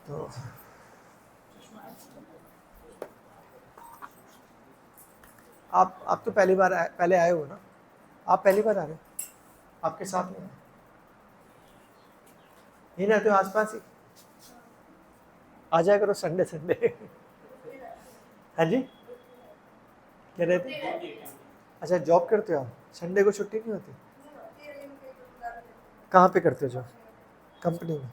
तो आप तो पहले आए हो ना? आप पहली बार आ रहे हो? आपके साथ में नहीं रहते हो आसपास ही? आ जाया करो संडे संडे। हाँ जी, क्या रहते? अच्छा, जॉब करते हो आप? संडे को छुट्टी नहीं होती? कहाँ पे करते हो जॉब? कंपनी में?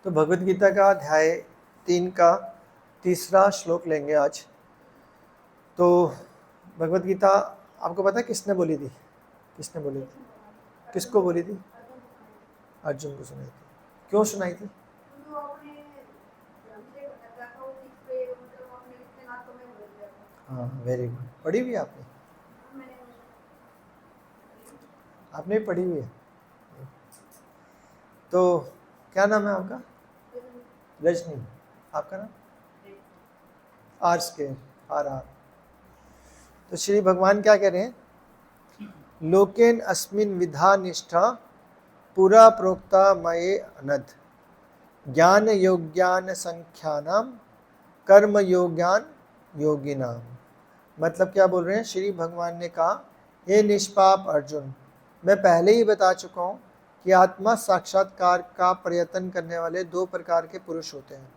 तो भगवत गीता का अध्याय 3 का तीसरा श्लोक लेंगे आज। तो भगवत गीता आपको पता है किसने बोली थी? किसने बोली थी? किसको बोली थी? अर्जुन को सुनाई थी। क्यों सुनाई थी? हाँ, वेरी गुड। पढ़ी हुई है आपने? आपने भी पढ़ी हुई है? तो क्या नाम है आपका? रजनी। आपका नाम? आर्स के आर आर। तो श्री भगवान क्या कह रहे हैं? लोकेन अस्मिन विधा निष्ठा पुरा प्रोक्ता मये अनद ज्ञान योग्यान संख्यानाम कर्म योग्यान योगिनाम। मतलब क्या बोल रहे हैं? श्री भगवान ने कहा, हे निष्पाप अर्जुन, मैं पहले ही बता चुका हूँ कि आत्मा साक्षात्कार का प्रयत्न करने वाले दो प्रकार के पुरुष होते हैं।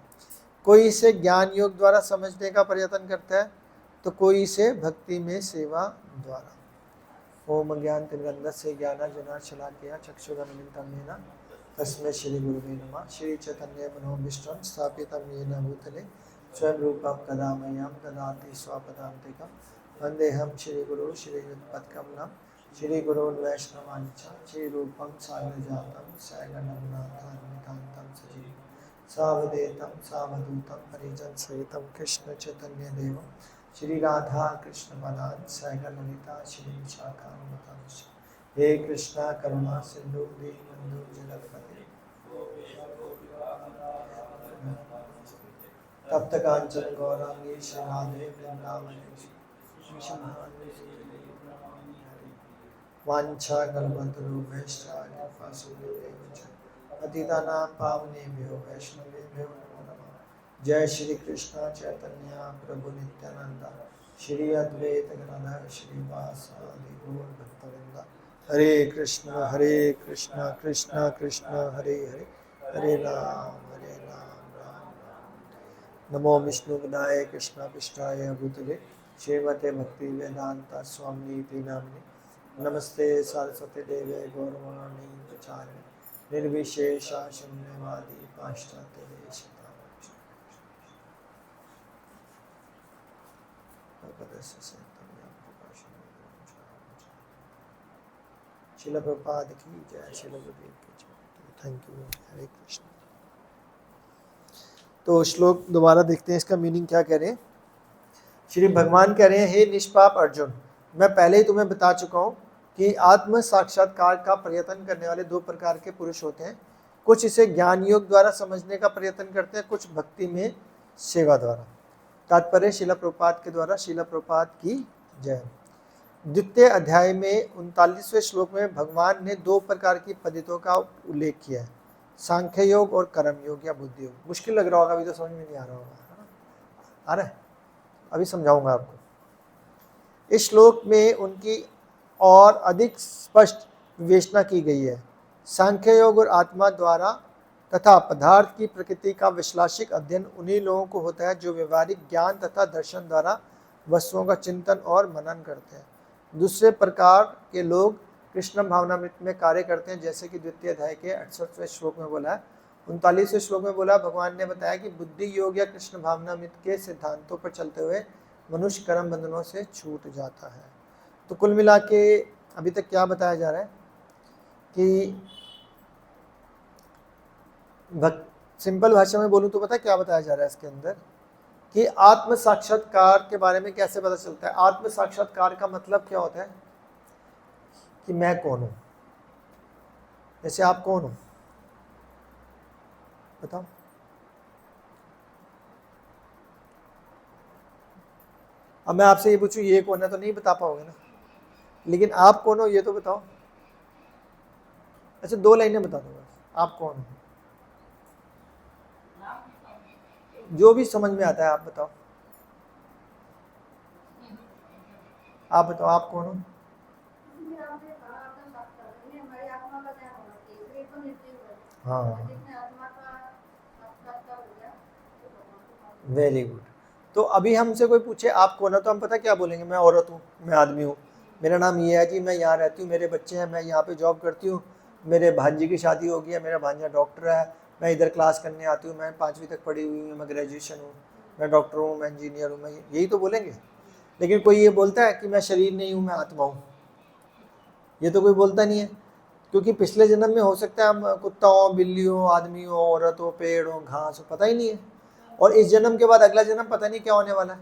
कोई इसे ज्ञान योग द्वारा समझने का प्रयत्न करता है, तो कोई इसे भक्ति में सेवा द्वारा। ओम ज्ञान तिमिरन्धस्य ज्ञानांजनाशलाकया चक्षुरुन्मीलितं येन तस्मै श्री गुरुवे नमः। श्री चैतन्य मनोभीष्टं स्थापितं येन भूतले स्वयं रूपं कदा मह्यं ददाति स्वपदान्तिकं। वन्देऽहं श्रीगुरुं श्रीयुतपत्कमलं श्रीगुरून् वैष्णवांश्च श्रीरूपं साग्रजातं सहगणरघुनाथान्वितं सजीवं सावधूतं सावधूतं परिजनसहितं कृष्णचैतन्यदेवं श्री राधा कृष्ण बलान सहगण ललिता श्री विशाखान्वितांश्च। हे कृष्णा करुणा सिंधु दीनबंधु जगत्पते तप्त कांचन गौरांगी श्री राधे वृंदावनेश्वरी वांछा कल्पतरुभ्यश्च कृपा सिन्धुभ्यश्च पतितानां पावनेभ्यो वैष्णवेभ्यो नमो नमः। जय श्री कृष्ण चैतन्य प्रभु नित्यानंद श्री अद्वैत गदाधर श्रीवासादि गौर भक्तवृंद। हरे कृष्ण कृष्ण कृष्ण हरे हरे, हरे राम राम राम। नमो विष्णुपदाय कृष्ण पृष्ठाय भूतले श्रीमते भक्ति वेदांता स्वामी नामिने नमस्ते सरस्वती देवे गौरवाणी प्रचारिणे निर्विशेषा शून्यवादी पाश्चात्य देशतारिणे। श्रील प्रभुपाद की जय। श्रील गुरुदेव की जय। Thank you. हरे कृष्ण। तो श्लोक दोबारा देखते हैं, इसका मीनिंग क्या कह रहे हैं। श्री भगवान कह रहे हैं, हे निष्पाप अर्जुन, मैं पहले ही तुम्हें बता चुका हूँ कि आत्म साक्षात्कार का प्रयत्न करने वाले दो प्रकार के पुरुष होते हैं। कुछ इसे ज्ञान योग द्वारा समझने का प्रयत्न करते हैं, कुछ भक्ति में सेवा द्वारा। तात्पर्य श्रील प्रभुपाद के द्वारा। श्रील प्रभुपाद की जय। द्वितीय अध्याय में 39वें श्लोक में भगवान ने दो प्रकार की पद्धतियों का उल्लेख किया है, सांख्य योग और कर्म योग या बुद्धि योग। मुश्किल लग रहा होगा, अभी तो समझ में नहीं आ रहा होगा। आ रहा है? अभी समझाऊंगा आपको। इस श्लोक में उनकी और अधिक स्पष्ट विवेचना की गई है। सांख्य योग और आत्मा द्वारा तथा पदार्थ की प्रकृति का विश्लेषिक अध्ययन उन्हीं लोगों को होता है जो व्यवहारिक ज्ञान तथा दर्शन द्वारा वस्तुओं का चिंतन और मनन करते हैं। दूसरे प्रकार के लोग कृष्ण भावनामृत में कार्य करते हैं, जैसे कि द्वितीय अध्याय के 68वें श्लोक में बोला है। 39वें श्लोक में बोला, भगवान ने बताया कि बुद्धि योग या कृष्ण भावनामृत के सिद्धांतों पर चलते हुए मनुष्य कर्म बंधनों से छूट जाता है। तो कुल मिला के अभी तक क्या बताया जा रहा है कि सिंपल भाषा में बोलूँ तो पता क्या बताया जा रहा है इसके अंदर, कि आत्म साक्षात्कार के बारे में कैसे पता चलता है। आत्म साक्षात्कार का मतलब क्या होता है कि मैं कौन हूं। जैसे आप कौन हो बताओ। अब मैं आपसे ये पूछूं ये कौन है तो नहीं बता पाओगे ना, लेकिन आप कौन हो ये तो बताओ। अच्छा 2 लाइनें बता दो बस, आप कौन हो, जो भी समझ में आता है आप बताओ। आप बताओ आप कौन हो। हाँ वेरी गुड। तो अभी हमसे कोई पूछे आप कौन हो तो हम पता क्या बोलेंगे, मैं औरत हूँ, मैं आदमी हूँ, मेरा नाम ये है जी, मैं यहाँ रहती हूँ, मेरे बच्चे हैं, मैं यहाँ पे जॉब करती हूँ, मेरे भांजी की शादी हो गई है, मेरा भांजा डॉक्टर है, मैं इधर क्लास करने आती हूँ, मैं 5वीं तक पढ़ी हुई हूँ, मैं ग्रेजुएशन हूँ, मैं डॉक्टर हूँ, मैं इंजीनियर हूँ, मैं यही तो बोलेंगे। लेकिन कोई ये बोलता है कि मैं शरीर नहीं हूँ, मैं आत्मा हूँ, ये तो कोई बोलता नहीं है। क्योंकि पिछले जन्म में हो सकता है हम कुत्ता हो, बिल्ली हो, आदमी हो, औरत हो, पेड़ हो, घास हो, पता ही नहीं है। और इस जन्म के बाद अगला जन्म पता नहीं क्या होने वाला है,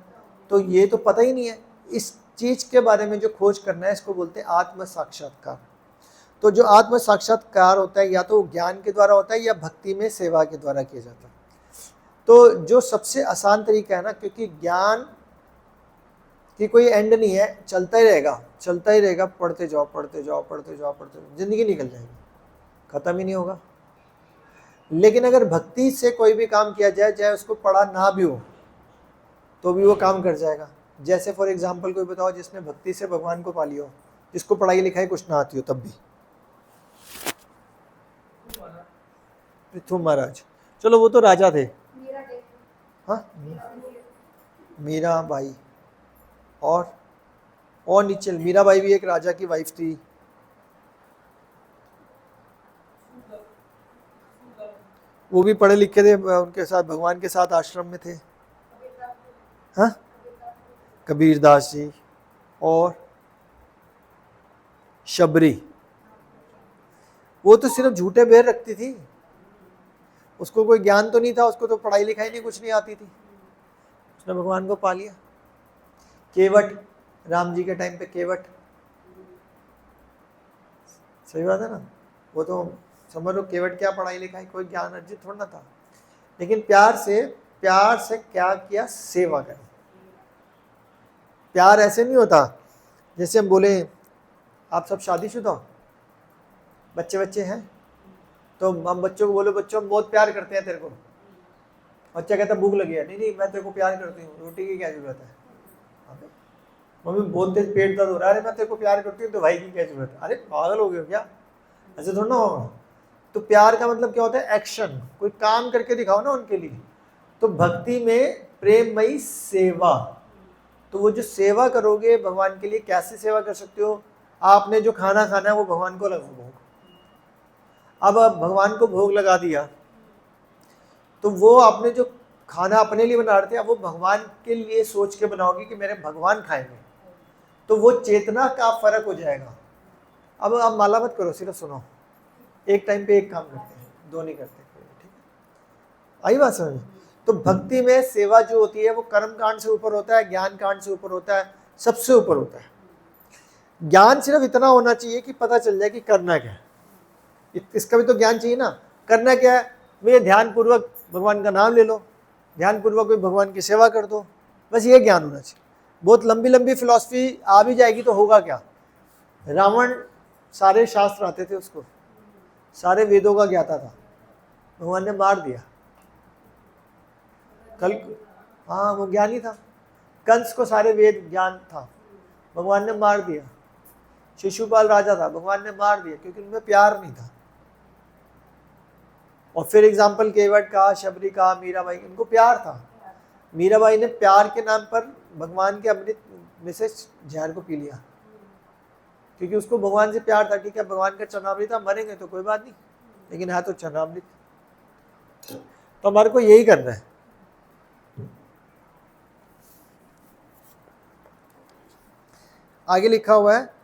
तो ये तो पता ही नहीं है। इस चीज के बारे में जो खोज करना है इसको बोलते हैं आत्म साक्षात्कार। तो जो आत्म साक्षात्कार होता है या तो ज्ञान के द्वारा होता है या भक्ति में सेवा के द्वारा किया जाता है। तो जो सबसे आसान तरीका है ना, क्योंकि ज्ञान की कोई एंड नहीं है, चलता ही रहेगा चलता ही रहेगा, पढ़ते जाओ पढ़ते जाओ पढ़ते जाओ पढ़ते जाओ, जिंदगी निकल जाएगी, खत्म ही नहीं होगा। लेकिन अगर भक्ति से कोई भी काम किया जाए, चाहे उसको पढ़ा ना भी हो तो भी वो काम कर जाएगा। जैसे फॉर एग्जाम्पल कोई बताओ जिसने भक्ति से भगवान को पा लिया हो, जिसको पढ़ाई लिखाई कुछ ना आती हो तब भी। पृथु महाराज, चलो वो तो राजा थे। हाँ मीरा बाई और नीचे मीरा बाई भी एक राजा की वाइफ थी। वो भी पढ़े लिखे थे, उनके साथ भगवान के साथ आश्रम में थे। हाँ कबीर दास जी और शबरी, वो तो सिर्फ झूठे बेर रखती थी, उसको कोई ज्ञान तो नहीं था, उसको तो पढ़ाई लिखाई नहीं कुछ नहीं आती थी, उसने भगवान को पा लिया। केवट, राम जी के टाइम पे केवट, सही बात है ना, वो तो समझ लो केवट क्या पढ़ाई लिखाई कोई ज्ञान अर्जित थोड़ा ना था, लेकिन प्यार से क्या किया, सेवा करी। प्यार ऐसे नहीं होता जैसे हम बोले आप सब शादीशुदा हो, बच्चे बच्चे हैं, तो हम बच्चों को बोलो बच्चों हम बहुत प्यार करते हैं तेरे को, बच्चा कहता भूख लगी है, नहीं नहीं मैं तेरे को प्यार करती हूँ, रोटी की क्या जरूरत है। मम्मी बहुत तेज पेट दर्द हो रहा है, अरे मैं तेरे को प्यार करती हूँ तो भाई की क्या जरूरत है, अरे पागल हो गए हो क्या, ऐसे थोड़ा ना होगा। तो प्यार का मतलब क्या होता है, एक्शन, कोई काम करके दिखाओ ना उनके लिए। तो भक्ति में प्रेममयी सेवा, तो वो जो सेवा करोगे भगवान के लिए, कैसे सेवा कर सकते हो, आपने जो खाना खाना है वो भगवान को लगा भोग, अब आप भगवान को भोग लगा दिया, तो वो आपने जो खाना अपने लिए बना रहे थे अब वो भगवान के लिए सोच के बनाओगे कि मेरे भगवान खाएंगे, तो वो चेतना का फर्क हो जाएगा। अब आप माला मत करो, सिर्फ सुनो, एक टाइम पे एक काम करते हैं, दो नहीं करते, ठीक है, आई बात समझ। तो भक्ति में सेवा जो होती है वो कर्म कांड से ऊपर होता है, ज्ञान कांड से ऊपर होता है, सबसे ऊपर होता है। ज्ञान सिर्फ इतना होना चाहिए कि पता चल जाए कि करना क्या है, इसका भी तो ज्ञान चाहिए ना, करना क्या है, भैया ध्यान पूर्वक भगवान का नाम ले लो, ध्यान पूर्वक कोई भगवान की सेवा कर दो, बस ये ज्ञान होना चाहिए। बहुत लंबी लंबी फिलॉसफी आ भी जाएगी तो होगा क्या, रावण सारे शास्त्र आते थे उसको, सारे वेदों का ज्ञाता था, भगवान ने मार दिया। कल हाँ वो ज्ञानी था, कंस को सारे वेद ज्ञान था, भगवान ने मार दिया। शिशुपाल राजा था, भगवान ने मार दिया क्योंकि उनमें प्यार नहीं था। और फिर एग्जाम्पल केवट का, शबरी का, मीराबाई, इनको प्यार था, मीराबाई ने प्यार के नाम पर भगवान के अमृत में से जहर को पी लिया, क्योंकि उसको भगवान से प्यार था। ठीक है भगवान का चरणामृत, हम मरेंगे तो कोई बात नहीं, लेकिन है तो चरणामृत, तो हमारे को यही करना है। आगे लिखा हुआ है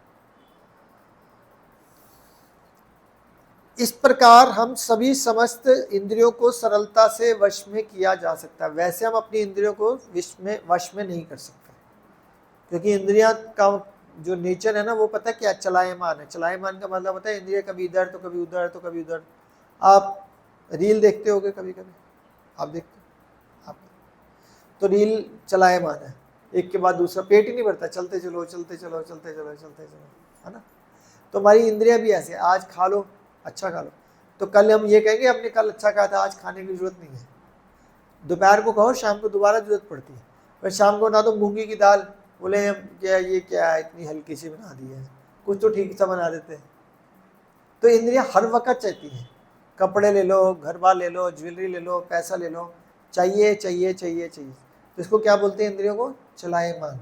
इस प्रकार हम सभी समस्त इंद्रियों को सरलता से वश में किया जा सकता है। वैसे हम अपनी इंद्रियों को वश में नहीं कर सकते, क्योंकि इंद्रियां का जो नेचर है ना, वो पता है क्या, चलायमान है। चलायमान का मतलब होता है इंद्रिय कभी इधर तो कभी उधर तो कभी उधर। आप रील देखते होगे कभी कभी, आप देखते आप तो रील चलायमान है, एक के बाद दूसरा, पेट ही नहीं भरता, चलते चलो चलते चलो चलते चलो चलते चलो, है ना। तो हमारी इंद्रियां भी ऐसे, आज खा लो, अच्छा खा लो, तो कल हम ये कहेंगे हमने कल अच्छा खाया था, आज खाने की जरूरत नहीं है। दोपहर को खाओ, शाम को दोबारा जरूरत पड़ती है। पर शाम को ना तो मूंगी की दाल, बोले क्या ये क्या है, इतनी हल्की सी बना दी है, कुछ तो ठीक सा बना देते हैं। तो इंद्रियां हर वक्त चाहती हैं, कपड़े ले लो, घर बार ले लो, ज्वेलरी ले लो, पैसा ले लो, चाहिए चाहिए चाहिए चाहिए। तो इसको क्या बोलते हैं, इंद्रियों को चलायमान।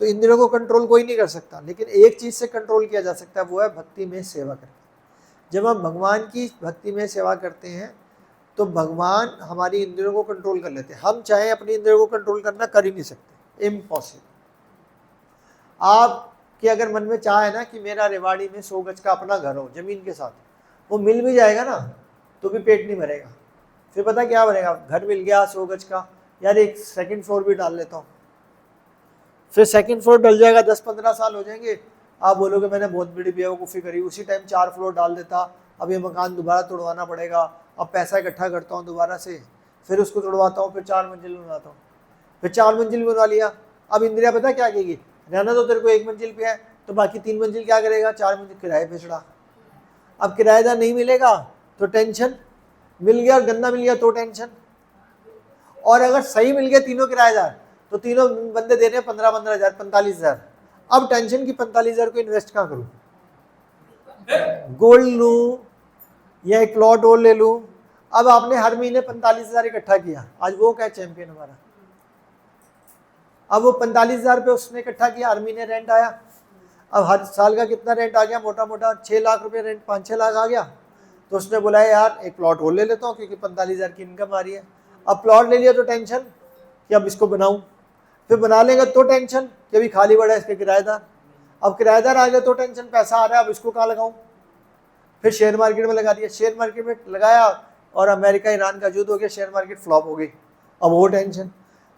तो इंद्रियों को कंट्रोल कोई नहीं कर सकता, लेकिन एक चीज़ से कंट्रोल किया जा सकता है, वो है भक्ति में सेवा करके। जब हम भगवान की भक्ति में सेवा करते हैं तो भगवान हमारी इंद्रियों को कंट्रोल कर लेते हैं। हम चाहे अपनी इंद्रियों को कंट्रोल करना कर ही नहीं सकते, इम्पॉसिबल। आपके अगर मन में चाह है ना कि मेरा रेवाड़ी में 100 गज का अपना घर हो जमीन के साथ, वो मिल भी जाएगा ना तो भी पेट नहीं भरेगा। फिर पता क्या बनेगा, घर मिल गया 100 गज का, यार एक सेकंड फ्लोर भी डाल लेता हूँ, फिर सेकंड फ्लोर डल जाएगा, 10-15 साल हो जाएंगे, आप बोलोगे मैंने बहुत बड़ी बेवकूफ़ी करी, उसी टाइम 4 फ्लोर डाल देता, अब ये मकान दोबारा तोड़वाना पड़ेगा, अब पैसा इकट्ठा करता हूँ दोबारा से, फिर उसको तोड़वाता हूँ, फिर 4 मंजिल बनवाता हूँ, फिर 4 मंजिल बनवा लिया। अब इंदिरा पता क्या कहेगी, रहना तो तेरे को 1 मंजिल पे है, तो बाकी 3 मंजिल क्या करेगा, 4 मंजिल किराए पे चढ़ा। अब किराएदार नहीं मिलेगा तो टेंशन, मिल गया और गंदा मिल गया तो टेंशन, और अगर सही मिल गया तीनों किराएदार तो तीनों बंदे दे रहे हैं 15-15 हज़ार, 45,000। अब टेंशन की 45,000 को इन्वेस्ट कहाँ करूँ, गोल्ड लूँ या एक प्लॉट और ले लूँ। अब आपने हर महीने 45,000 इकट्ठा किया, आज वो क्या चैंपियन हमारा। अब वो 45,000 पे उसने इकट्ठा किया, हर महीने रेंट आया, अब हर साल का कितना रेंट आ गया, मोटा मोटा 6 लाख रुपए रेंट, 5-6 लाख आ गया। तो उसने बोला यार एक प्लॉट और ले लेता हूँ क्योंकि 45,000 की इनकम आ रही है। अब प्लॉट ले लिया तो टेंशन कि अब इसको बनाऊं, फिर बना लेंगे तो टेंशन कि अभी खाली पड़ा है इसके किराएदार, अब किराएदार आ गए तो टेंशन पैसा आ रहा है अब इसको कहाँ लगाऊं, फिर शेयर मार्केट में लगा दिया, शेयर मार्केट में लगाया और अमेरिका ईरान का युद्ध हो गया, शेयर मार्केट फ्लॉप हो गई, अब वो टेंशन।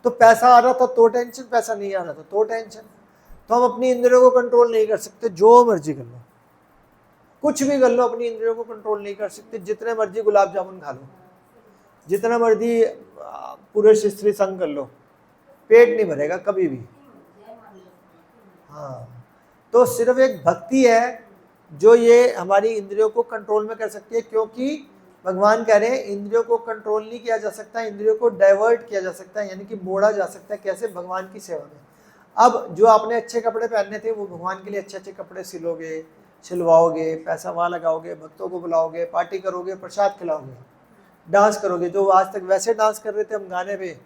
तो पैसा आ रहा था तो टेंशन, पैसा नहीं आ रहा था तो टेंशन। तो हम अपनी इंद्रियों को कंट्रोल नहीं कर सकते, जो मर्जी कर लो, कुछ भी कर लो, अपनी इंद्रियों को कंट्रोल नहीं कर सकते। जितने मर्जी गुलाब जामुन खा लो, जितना मर्जी पुरुष स्त्री संग कर लो, पेट नहीं भरेगा कभी भी। हाँ, तो सिर्फ एक भक्ति है जो ये हमारी इंद्रियों को कंट्रोल में कर सकती है, क्योंकि भगवान कह रहे हैं इंद्रियों को कंट्रोल नहीं किया जा सकता, इंद्रियों को डाइवर्ट किया जा सकता है, यानी कि मोड़ा जा सकता है। कैसे, भगवान की सेवा में। अब जो आपने अच्छे कपड़े पहनने थे वो भगवान के लिए अच्छे अच्छे कपड़े सिलोगे, सिलवाओगे, पैसा वहाँ लगाओगे, भक्तों को बुलाओगे, पार्टी करोगे, प्रसाद खिलाओगे, डांस करोगे। जो आज तक वैसे डांस कर रहे थे हम गाने पे,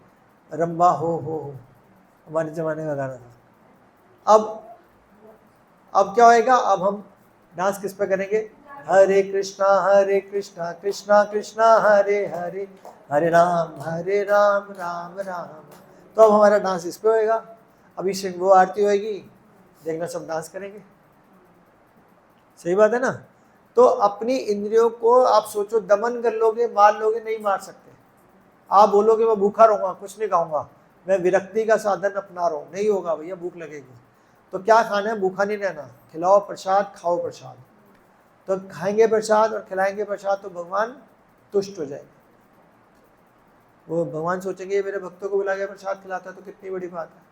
रंबा हो हमारे ज़माने का गाना था। अब क्या होएगा, अब हम डांस किस पे करेंगे, हरे कृष्णा कृष्णा कृष्णा हरे हरे, हरे राम राम राम। तो अब हमारा डांस इस पे होएगा। अभी वो आरती होएगी, देखना सब डांस करेंगे। सही बात है ना। तो अपनी इंद्रियों को आप सोचो, दमन कर लोगे, मार लोगे, नहीं मार सकते। आप बोलोगे मैं भूखा रहूंगा, कुछ नहीं खाऊंगा, मैं विरक्ति का साधन अपना रहा हूँ, नहीं होगा भैया, भूख लगेगी। तो क्या खाना है, भूखा नहीं रहना, खिलाओ प्रसाद, खाओ प्रसाद। तो खाएंगे प्रसाद और खिलाएंगे प्रसाद तो भगवान तुष्ट हो जाएंगे। वो भगवान सोचेंगे ये मेरे भक्तों को बुला के प्रसाद खिलाता है तो कितनी बड़ी बात है।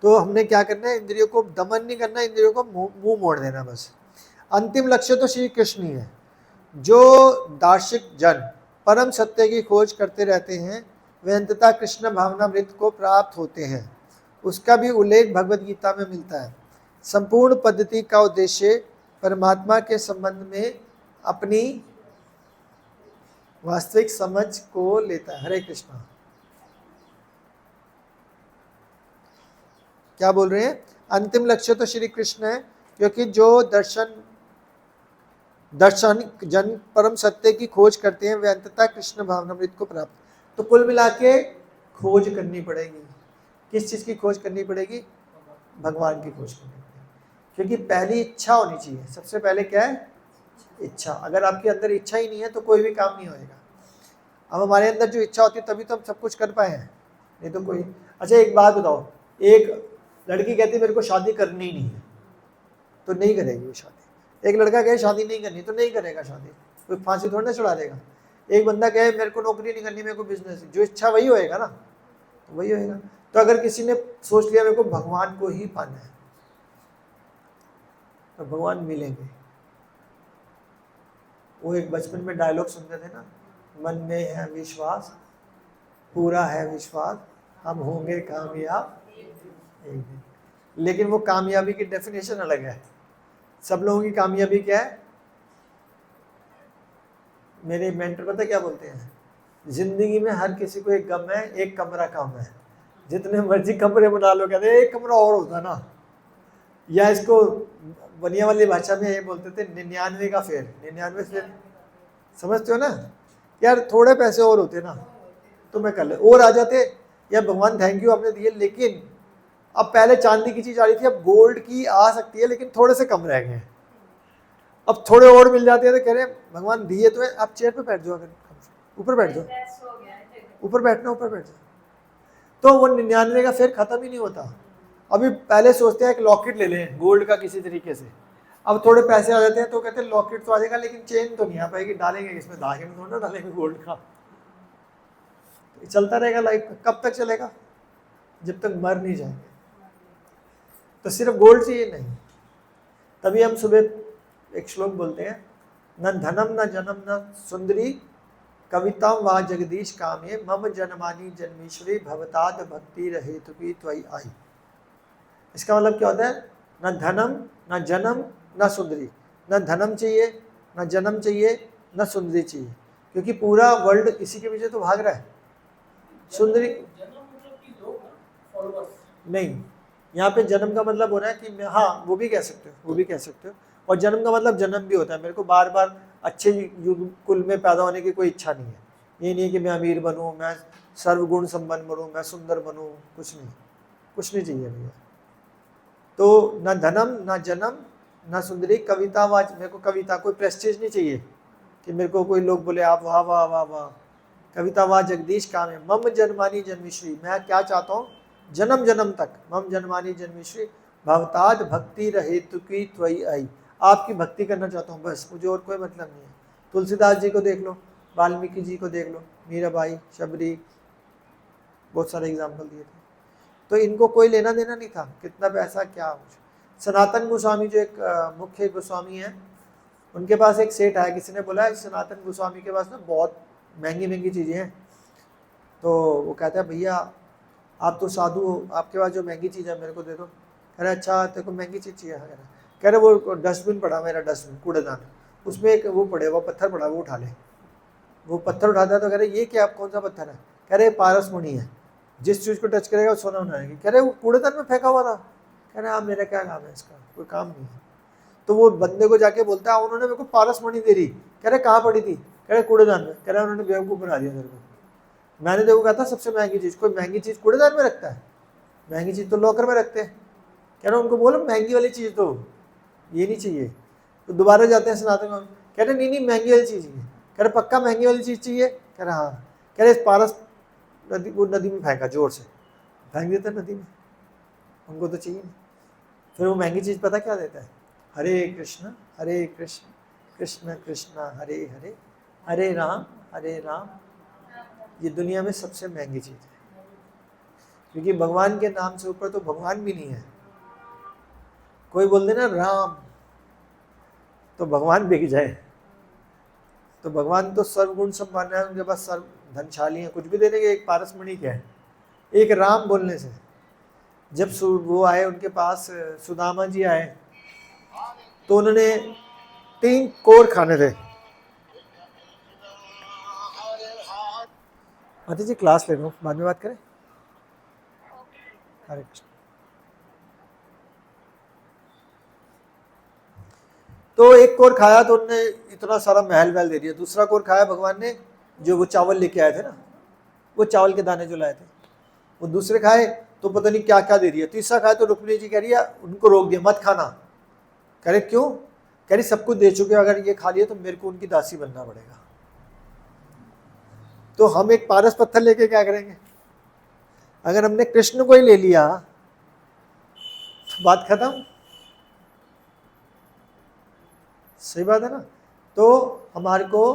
तो हमने क्या करना है, इंद्रियों को दमन नहीं करना, इंद्रियों को मुंह मोड़ देना बस। अंतिम लक्ष्य तो श्री कृष्ण ही है। जो दार्शनिक जन परम सत्य की खोज करते रहते हैं वे अंततः कृष्ण भावनामृत को प्राप्त होते हैं। उसका भी उल्लेख भगवद गीता में मिलता है। संपूर्ण पद्धति का उद्देश्य परमात्मा के संबंध में अपनी वास्तविक समझ को लेता है। हरे कृष्णा। क्या बोल रहे हैं, अंतिम लक्ष्य तो श्री कृष्ण है, क्योंकि जो दर्शन जन परम सत्य की खोज करते हैं वे अंततः कृष्ण भावनामृत को प्राप्त। तो कुल मिला के खोज करनी पड़ेगी। किस चीज़ की खोज करनी पड़ेगी, भगवान की खोज करनी पड़ेगी। क्योंकि पहली इच्छा होनी चाहिए। सबसे पहले क्या है? इच्छा। अगर आपके अंदर इच्छा ही नहीं है तो कोई भी काम नहीं होएगा। अब हमारे अंदर जो इच्छा होती है तभी तो हम सब कुछ कर पाए हैं, नहीं तो कोई। अच्छा एक बात बताओ, एक लड़की कहती है मेरे को शादी करनी ही नहीं है, तो नहीं करेगी वो शादी। एक लड़का कहे शादी नहीं करनी, तो नहीं करेगा शादी, कोई फांसी थोड़ी ना चढ़ा देगा। एक बंदा कहे मेरे को नौकरी नहीं करनी, मेरे को बिजनेस, जो इच्छा वही होएगा ना, तो वही होएगा। तो अगर किसी ने सोच लिया मेरे को भगवान को ही पाना है, तो भगवान मिलेंगे। वो एक बचपन में डायलॉग सुनते थे ना, मन में है विश्वास, पूरा है विश्वास, हम होंगे कामयाब एक दिन। लेकिन वो कामयाबी की डेफिनेशन अलग है। सब लोगों की कामयाबी क्या है? मेरे मेंटर पता क्या बोलते हैं, जिंदगी में हर किसी को एक गम है, एक कमरा कम है। जितने मर्जी कमरे बना लो, कहते हैं एक कमरा और होता ना, या इसको बनिया वाली भाषा में ये बोलते थे 99 का फेर। 99 फेर समझते हो ना यार, थोड़े पैसे और होते ना तो मैं कर ले और आ जाते, या भगवान थैंक यू आपने दिए। लेकिन अब पहले चांदी की चीज आ रही थी, अब गोल्ड की आ सकती है, लेकिन थोड़े से कम रह गए। अब थोड़े और मिल जाते हैं तो कह रहे हैं भगवान दिए तो है, आप चेयर पे बैठ जाओ, अगर ऊपर बैठ जाओ, ऊपर बैठना, ऊपर बैठ जाओ। तो वो 99 का फेर खत्म ही नहीं होता। अभी पहले सोचते हैं एक लॉकेट ले लें गोल्ड का किसी तरीके से, अब थोड़े पैसे आ जाते हैं तो कहते हैं लॉकेट तो आ जाएगा, लेकिन चेन तो नहीं आ पाएगी, डालेंगे इसमें, धागे में थोड़ा डालेंगे गोल्ड का। तो चलता रहेगा लाइफ। कब तक चलेगा? जब तक मर नहीं जाएंगे। तो सिर्फ गोल्ड चाहिए नहीं। तभी हम सुबह एक श्लोक बोलते हैं, न धनम न जन्म न सुंदरी कविता व जगदीश कामे, मम जन्मानी जन्मेश्वरी भवताद भक्ति रहे तुकी त्वयि आई। इसका मतलब क्या होता है? न धनम न जन्म न सुंदरी, न धनम चाहिए, न जन्म चाहिए, न सुंदरी चाहिए, क्योंकि पूरा वर्ल्ड इसी के पीछे तो भाग रहा है। सुंदरी नहीं, यहाँ पे जन्म का मतलब हो रहा है कि हाँ वो भी कह सकते हो, वो भी कह सकते हो। और जन्म का मतलब जन्म भी होता है, मेरे को बार बार अच्छे कुल में पैदा होने की कोई इच्छा नहीं है। ये नहीं कि मैं अमीर बनूँ, मैं सर्वगुण संपन्न बनूँ, मैं सुंदर बनूँ, कुछ नहीं, कुछ नहीं चाहिए भैया। तो न धनम न जन्म न सुंदरी कविता वाच, मेरे को कविता कोई प्रेस्टीज नहीं चाहिए कि मेरे को कोई लोग बोले आप वाह वाह वाह वाह। कविता वाह जगदीश काम है, मम जन्मानी जन्मेश्वरी, मैं क्या चाहता हूँ जन्म जन्म तक, मम जन्मानी जन्मेश्वरी भवताद भक्ति रहे तुकी त्वयि आई, आपकी भक्ति करना चाहता हूँ बस, मुझे और कोई मतलब नहीं है। तुलसीदास जी को देख लो, वाल्मीकि जी को देख लो, मीराबाई, शबरी, बहुत सारे एग्जाम्पल दिए थे। तो इनको कोई लेना देना नहीं था कितना पैसा क्या कुछ। सनातन गोस्वामी जो एक मुख्य गोस्वामी हैं, उनके पास एक सेठ आया, किसी ने बोला सनातन गोस्वामी के पास ना बहुत महंगी महंगी चीज़ें हैं। तो वो कहता है भैया आप तो साधु हो, आपके पास जो महंगी चीज़ है मेरे को दे दो। कह रहे अच्छा तेरे को महंगी चीज़ चाहिए? कह रहे वो डस्टबिन पड़ा मेरा, डस्टबिन कूड़ेदान, उसमें एक वो पड़े हुआ पत्थर पड़ा, वो उठा ले। वो पत्थर उठाता है तो कह रहे ये क्या, आप कौन सा पत्थर है? कह रहे पारसमणि है, जिस चीज़ को टच करेगा सोना होना है। कह रहे वो कूड़ेदान में फेंका हुआ था। कह रहे हाँ मेरा क्या काम है इसका, कोई काम नहीं है। तो वो बंदे को जाके बोलता है उन्होंने मेरे को पारसमणि दे रही। कह रहे कहाँ पड़ी थी? कह रहे कूड़ेदान में। कह रहे उन्होंने बेवकूफ़ बना दिया मेरे को, मैंने देखो कहा था सबसे महंगी चीज़, कोई महंगी चीज़ कूड़ेदान में रखता है? महंगी चीज़ तो लॉकर में रखते हैं। कह रहे उनको बोलो महंगी वाली चीज़ तो ये नहीं चाहिए। तो दोबारा जाते हैं सनातन में, कह रहे नहीं महंगी वाली चीज़ चाहिए। कह रहे पक्का महंगी वाली चीज़ चाहिए? कह रहे हाँ। कह रहे पारस नदी, वो नदी में फेंका, जोर से फेंक देता है नदी में, उनको तो चाहिए नहीं। फिर वो महंगी चीज़ पता क्या देता है? हरे कृष्ण कृष्ण कृष्ण हरे हरे, हरे राम, ये दुनिया में सबसे महंगी चीज़ है। क्योंकि भगवान के नाम से ऊपर तो भगवान भी नहीं है। कोई बोल देना राम तो भगवान बिक जाए। तो भगवान तो सर्वगुण संपन्न है, उनके पास सर्व धनशाली है, कुछ भी दे देंगे। एक पारसमणि क्या है, एक राम बोलने से। जब वो आए उनके पास, सुदामा जी आए, तो उन्होंने 3 कोर खाने थे। माता जी क्लास ले लो, बाद में बात करें। हरे कृष्ण। तो एक कोर खाया तो उन्होंने इतना सारा महल वहल दे दिया। दूसरा कोर खाया भगवान ने, जो वो चावल लेके आए थे ना, वो चावल के दाने जो लाए थे, वो दूसरे खाए तो पता नहीं क्या क्या दे दिया। तीसरा खाया तो रुक्मिणी जी कह रही है, उनको रोक दिया मत खाना, कह रहे क्यों? कह रही सब कुछ दे चुके, अगर ये खा लिया तो मेरे को उनकी दासी बनना पड़ेगा। तो हम एक पारस पत्थर लेके क्या करेंगे? अगर हमने कृष्ण को ही ले लिया तो बात खत्म। सही बात है ना? तो हमारे को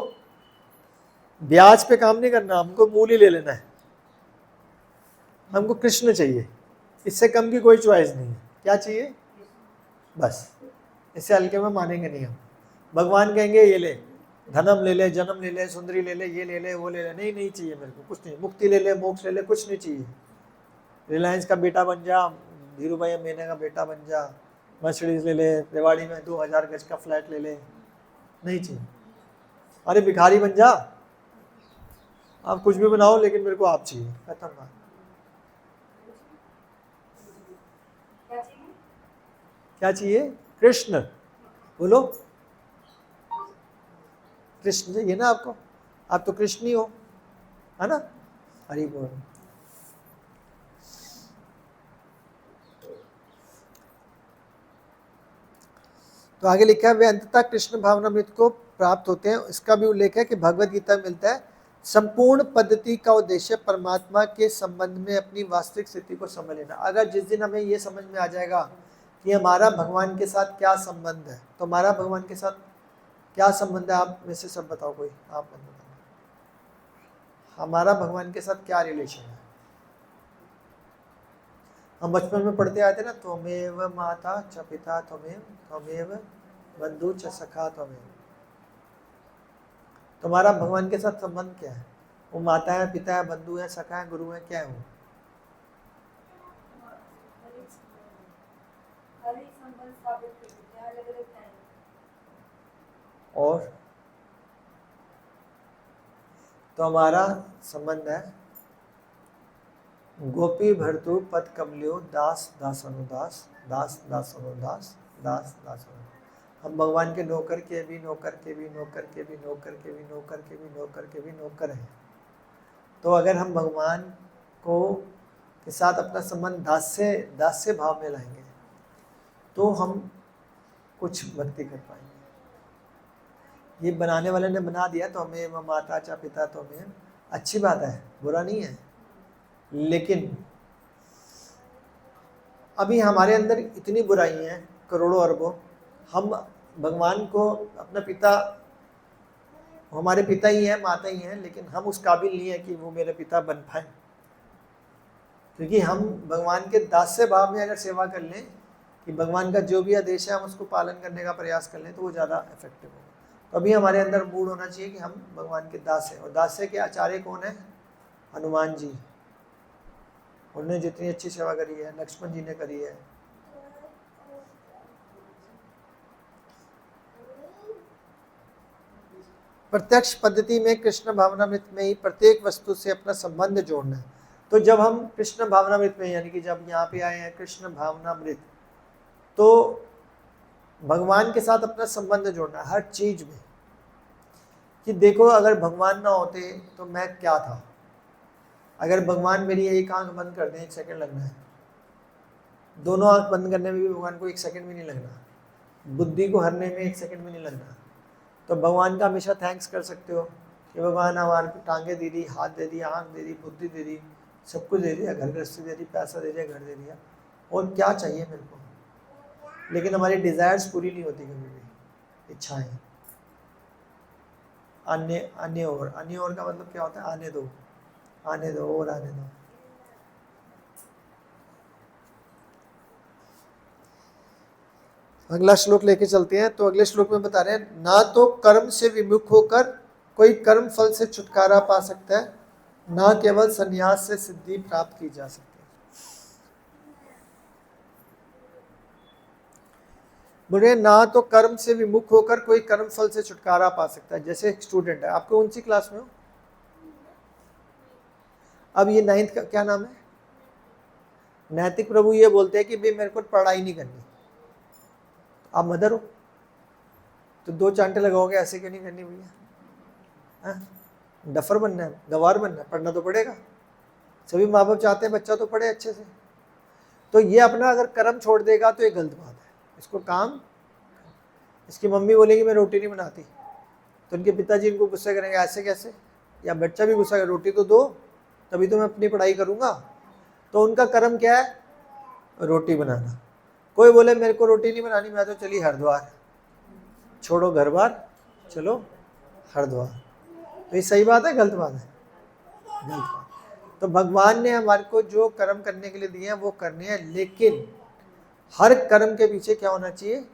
ब्याज पे काम नहीं करना, हमको मूल ही ले लेना है। हमको कृष्ण चाहिए, इससे कम की कोई चॉइस नहीं है। क्या चाहिए? बस इससे हल्के में मानेंगे नहीं हम। भगवान कहेंगे ये ले, धनम ले ले, जन्म ले ले, सुंदरी ले ले, ये ले ले, वो ले ले, नहीं नहीं चाहिए मेरे को, कुछ नहीं। मुक्ति ले ले, मोक्ष ले ले, कुछ नहीं चाहिए। रिलायंस का बेटा बन जा, धीरू भाई अंबानी का बेटा बन जा, मर्सिडीज ले ले, रेवाड़ी में 2000 गज का फ्लैट ले ले, नहीं चाहिए। अरे भिखारी बन जा, आप कुछ भी बनाओ लेकिन मेरे को आप चाहिए, खत्म बात। क्या चाहिए? कृष्ण। बोलो कृष्ण चाहिए ना आपको, आप तो कृष्ण ही हो, है ना? हरि बोल। तो आगे लिखा है वे अंततः कृष्ण भावनामृत को प्राप्त होते हैं। इसका भी उल्लेख है कि भगवत गीता में मिलता है संपूर्ण पद्धति का उद्देश्य परमात्मा के संबंध में अपनी वास्तविक स्थिति को समझ लेना। अगर जिस दिन हमें ये समझ में आ जाएगा कि हमारा भगवान के साथ क्या संबंध है, तो हमारा भगवान के साथ क्या संबंध है, आप में से सब बताओ, कोई आप मत बताओ। हमारा भगवान के साथ क्या रिलेशन है? हम बचपन में पढ़ते आए थे ना, त्वमेव माता च पिता त्वमेव, त्वमेव बंधु च सखा त्वमेव। तुम्हारा भगवान के साथ संबंध क्या है? वो माता है, पिता है, बंधु है, सखा है, गुरु है, क्या है वो? और तो हमारा संबंध है गोपी भरतु पद कमलियो दास दास अनुदास, दास दास अनुदास, दास दास अनुदास। हम भगवान के नौकर के भी नौकर के भी नौकर के भी नौकर के भी नौकर के भी नौकर के भी नौकर हैं। तो अगर हम भगवान को के साथ अपना संबंध दास्य भाव में लाएंगे तो हम कुछ भक्ति कर पाएंगे। ये बनाने वाले ने बना दिया तो हमें माता चा पिता तो हमें, अच्छी बात है, बुरा नहीं है, लेकिन अभी हमारे अंदर इतनी बुराई हैं करोड़ों अरबों। हम भगवान को अपना पिता, हमारे पिता ही हैं, माता ही हैं, लेकिन हम उस काबिल नहीं है कि वो मेरे पिता बन पाए। क्योंकि हम भगवान के दास्य भाव में अगर सेवा कर लें कि भगवान का जो भी आदेश है हम उसको पालन करने का प्रयास कर लें तो वो ज़्यादा इफेक्टिव होगा। तो अभी हमारे अंदर मूड होना चाहिए कि हम भगवान के दास हैं। और दास्य के आचार्य कौन है? हनुमान जी। उन्होंने जितनी अच्छी सेवा करी है, लक्ष्मण जी ने करी है। प्रत्यक्ष पद्धति में कृष्ण भावनामृत में ही प्रत्येक वस्तु से अपना संबंध जोड़ना है। तो जब हम कृष्ण भावनामृत में, यानी कि जब यहाँ पे आए हैं कृष्ण भावनामृत, तो भगवान के साथ अपना संबंध जोड़ना हर चीज में। कि देखो अगर भगवान ना होते तो मैं क्या था। अगर भगवान मेरी एक आंख बंद कर दें, 1 सेकंड लगना है, दोनों आंख बंद करने में भी भगवान को 1 सेकंड भी नहीं लगना, बुद्धि को हरने में 1 सेकंड भी नहीं लगना। तो भगवान का हमेशा थैंक्स कर सकते हो कि भगवान हमारे टांगे दे दी, हाथ दे दी, आँख दे दी, बुद्धि दे दी, सब कुछ दे दिया, घर गृहस्थी दे दी, पैसा दे दिया, घर दे दिया, और क्या चाहिए मेरे को। लेकिन हमारी डिज़ायर्स पूरी नहीं होती कभी भी, इच्छाएं। अन्य और का मतलब क्या होता है? आने दो, आने दो और आने दो। अगला श्लोक लेके चलते हैं। तो अगले श्लोक में बता रहे हैं, ना तो कर्म से विमुख होकर कोई कर्म फल से छुटकारा पा सकता है, ना केवल संन्यास से सिद्धि प्राप्त की जा सकती है। बोले ना तो कर्म से विमुख होकर कोई कर्म फल से छुटकारा पा सकता है। जैसे एक स्टूडेंट है, आपको कौन सी क्लास में हो? अब ये 9th का क्या नाम है? नैतिक प्रभु ये बोलते हैं कि भाई मेरे को पढ़ाई नहीं करनी। आप मदर हो तो 2 चांटे लगाओगे, ऐसे क्यों नहीं करनी भैया? डफर बनना है, गवार बनना है, पढ़ना तो पड़ेगा। सभी माँ बाप चाहते हैं बच्चा तो पढ़े अच्छे से। तो ये अपना अगर कर्म छोड़ देगा तो ये गलत बात है, इसको काम। इसकी मम्मी बोलेगी मैं रोटी नहीं बनाती, तो उनके पिताजी इनको गुस्सा करेंगे, ऐसे कैसे, या बच्चा भी गुस्सा करे, रोटी तो दो तभी तो मैं अपनी पढ़ाई करूँगा। तो उनका कर्म क्या है, रोटी बनाना। कोई बोले मेरे को रोटी नहीं बनानी, मैं तो चली हरिद्वार, छोड़ो घर बार, चलो हरिद्वार। तो ये सही बात है, गलत बात है? गलत बात। तो भगवान ने हमारे को जो कर्म करने के लिए दिए हैं वो करने हैं, लेकिन हर कर्म के पीछे क्या होना चाहिए,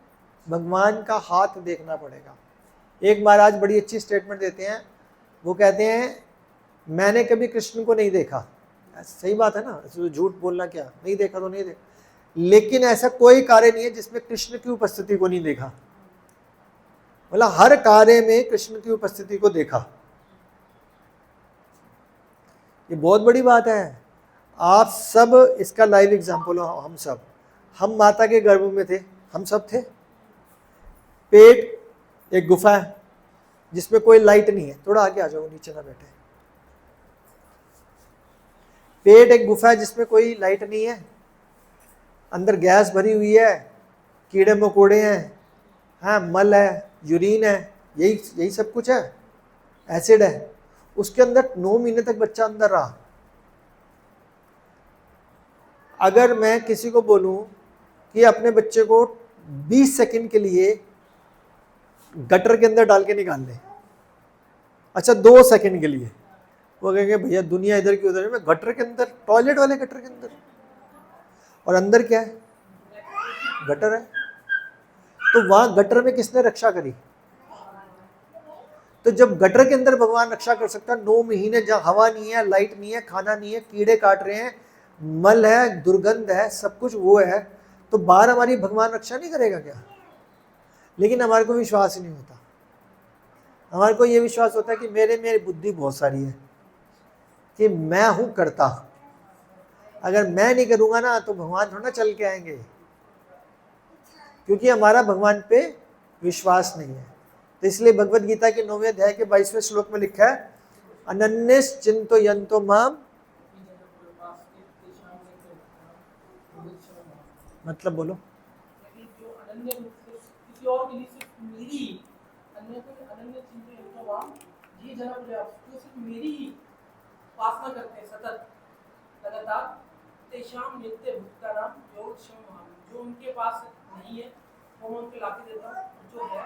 भगवान का हाथ देखना पड़ेगा। एक महाराज बड़ी अच्छी स्टेटमेंट देते हैं, वो कहते हैं मैंने कभी कृष्ण को नहीं देखा। सही बात है ना, तो झूठ बोलना क्या, नहीं देखा तो नहीं देखा, लेकिन ऐसा कोई कार्य नहीं है जिसमें कृष्ण की उपस्थिति को नहीं देखा। मतलब हर कार्य में कृष्ण की उपस्थिति को देखा। ये बहुत बड़ी बात है। आप सब इसका लाइव एग्जाम्पल हो। हम सब, हम माता के गर्भ में थे, हम सब थे। पेट एक गुफा है जिसमें कोई लाइट नहीं है, थोड़ा आगे आ जाओ, नीचे ना बैठे। पेट एक गुफा है जिसमें कोई लाइट नहीं है, अंदर गैस भरी हुई है, कीड़े मकोड़े हैं, हाँ मल है, यूरिन है, यही सब कुछ है, एसिड है। उसके अंदर 9 महीने तक बच्चा अंदर रहा। अगर मैं किसी को बोलूं कि अपने बच्चे को 20 सेकंड के लिए गटर के अंदर डाल के निकाल ले, अच्छा 2 सेकंड के लिए, वो कहेंगे भैया दुनिया इधर की उधर है, मैं गटर के अंदर, टॉयलेट वाले गटर के अंदर, और अंदर क्या है, गटर है। तो वहां गटर में किसने रक्षा करी? तो जब गटर के अंदर भगवान रक्षा कर सकता है, 9 महीने जहां हवा नहीं है, लाइट नहीं है, खाना नहीं है, कीड़े काट रहे हैं, मल है, दुर्गंध है, सब कुछ वो है, तो बाहर हमारी भगवान रक्षा नहीं करेगा क्या? लेकिन हमारे को विश्वास ही नहीं होता। हमारे को ये विश्वास होता है कि मेरी बुद्धि बहुत सारी है, कि मैं हूं करता, अगर मैं नहीं करूंगा ना तो भगवान थोड़ा चल के आएंगे, क्योंकि हमारा भगवान पे विश्वास नहीं है। तो इसलिए भगवत गीता के 9वें अध्याय के 22वें श्लोक में लिखा है, अनन्यश्चिंतयन्तो माम, मतलब बोलो, उपासना करते हैं सतत लगातार, तेषाम नित्य भुक्तानाम योगक्षेम, जो उनके पास नहीं है वो मैं उनको लाके देता हूँ, जो है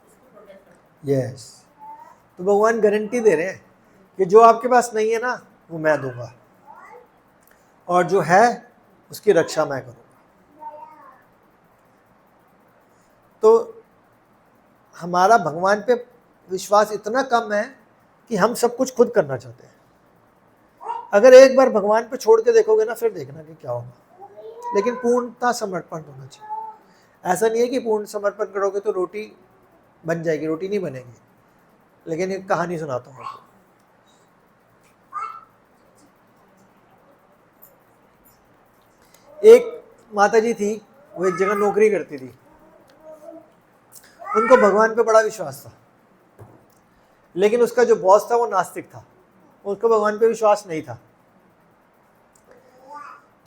उसको प्रोटेक्ट करता हूँ। यस। तो भगवान गारंटी दे रहे हैं कि जो आपके पास नहीं है ना वो मैं दूंगा, और जो है उसकी रक्षा मैं करूंगा। तो हमारा भगवान पे विश्वास इतना कम है कि हम सब कुछ खुद करना चाहते हैं। अगर एक बार भगवान पे छोड़ के देखोगे ना, फिर देखना कि क्या होगा। लेकिन पूर्णता समर्पण होना चाहिए। ऐसा नहीं है कि पूर्ण समर्पण करोगे तो रोटी बन जाएगी, रोटी नहीं बनेगी। लेकिन एक कहानी सुनाता हूँ आपको। एक माता जी थी, वो एक जगह नौकरी करती थी। उनको भगवान पे बड़ा विश्वास था, लेकिन उसका जो बॉस था वो नास्तिक था, उसको भगवान पे विश्वास नहीं था।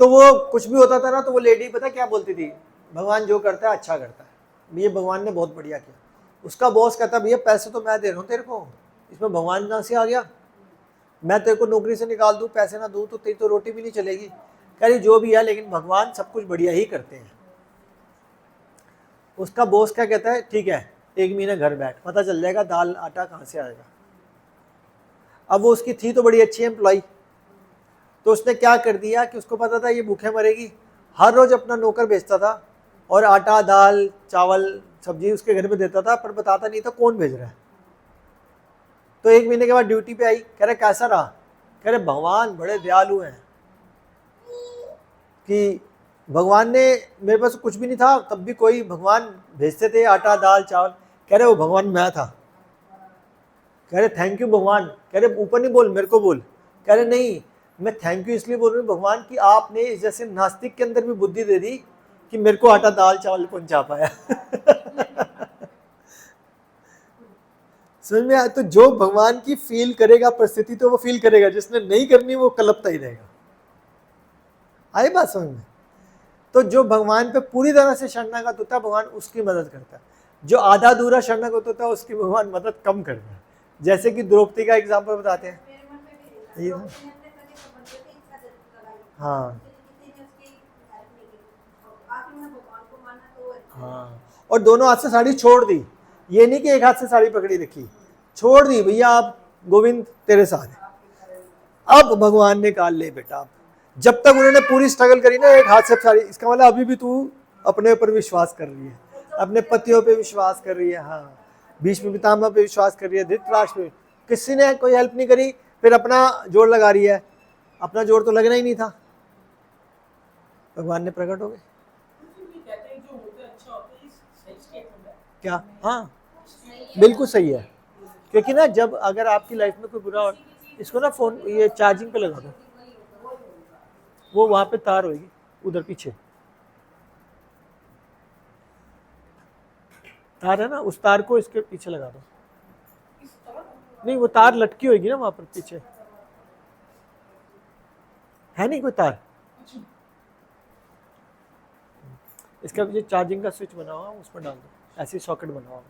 तो वो कुछ भी होता था ना, तो वो लेडी पता क्या बोलती थी, भगवान जो करता है अच्छा करता है, ये भगवान ने बहुत बढ़िया किया। उसका बॉस कहता भैया पैसे तो मैं दे रहा हूँ तेरे को, इसमें भगवान कहाँ से आ गया? मैं तेरे को नौकरी से निकाल दूँ, पैसे ना दूँ तो तेरी तो रोटी भी नहीं चलेगी। कह रही जो भी है, लेकिन भगवान सब कुछ बढ़िया ही करते हैं। उसका बॉस क्या कहता है, ठीक है 1 महीना घर बैठ, पता चल जाएगा दाल आटा कहाँ से आएगा। अब वो उसकी थी तो बड़ी अच्छी एम्प्लॉय, तो उसने क्या कर दिया कि उसको पता था ये भूखे मरेगी, हर रोज अपना नौकर भेजता था और आटा दाल चावल सब्जी उसके घर में देता था, पर बताता नहीं था कौन भेज रहा है। तो 1 महीने के बाद ड्यूटी पे आई, कह रहे कैसा रहा? कह रहे भगवान बड़े दयालु हैं, कि भगवान ने, मेरे पास कुछ भी नहीं था तब भी कोई भगवान भेजते थे आटा दाल चावल। कह रहे वो भगवान मैं था। कह रहे थैंक यू भगवान। कह रहे ऊपर नहीं बोल, मेरे को बोल। कह रहे नहीं, मैं थैंक यू इसलिए बोल रही हूँ भगवान कि आपने इस जैसे नास्तिक के अंदर भी बुद्धि दे दी कि मेरे को आटा दाल चावल पहुंचा पाया। समझ में आया? तो जो भगवान की फील करेगा परिस्थिति, तो वो फील करेगा, जिसने नहीं करनी वो कलपता ही रहेगा। आई बात समझ में? तो जो भगवान पे पूरी तरह से शरणागत होता है, भगवान उसकी मदद करता है। जो आधा अधूरा शरणागत होता है उसकी भगवान मदद कम करता है। जैसे कि द्रौपदी का एग्जाम्पल बताते हैं। ये हाँ हाँ, और दोनों हाथ से साड़ी छोड़ दी, ये नहीं कि एक हाथ से साड़ी पकड़ी रखी, छोड़ दी, भैया आप गोविंद तेरे साथ है। अब भगवान ने कहा ले बेटा, जब तक उन्होंने पूरी स्ट्रगल करी ना एक हाथ से साड़ी, इसका मतलब अभी भी तू अपने ऊपर विश्वास कर रही है, अपने पतियों पे विश्वास कर रही है, हाँ भीष्म पितामह पे विश्वास कर रही है, धृतराष्ट्र पे, किसी ने कोई हेल्प नहीं करी, फिर अपना जोर लगा रही है। अपना जोर तो लगना ही नहीं था, भगवान ने प्रकट हो गए। क्या? हाँ बिल्कुल सही है, क्योंकि ना जब अगर आपकी लाइफ में कोई बुरा हो, इसको ना फोन ये चार्जिंग पे लगा दो, वो वहां पे तार होगी उधर पीछे तार है ना, उस तार को इसके पीछे लगा दो। नहीं वो तार लटकी होगी ना वहां पर पीछे, है नहीं कोई तार, इसका पीछे चार्जिंग का स्विच बना हुआ उसमें डाल दो, ऐसी सॉकेट बना हुआ।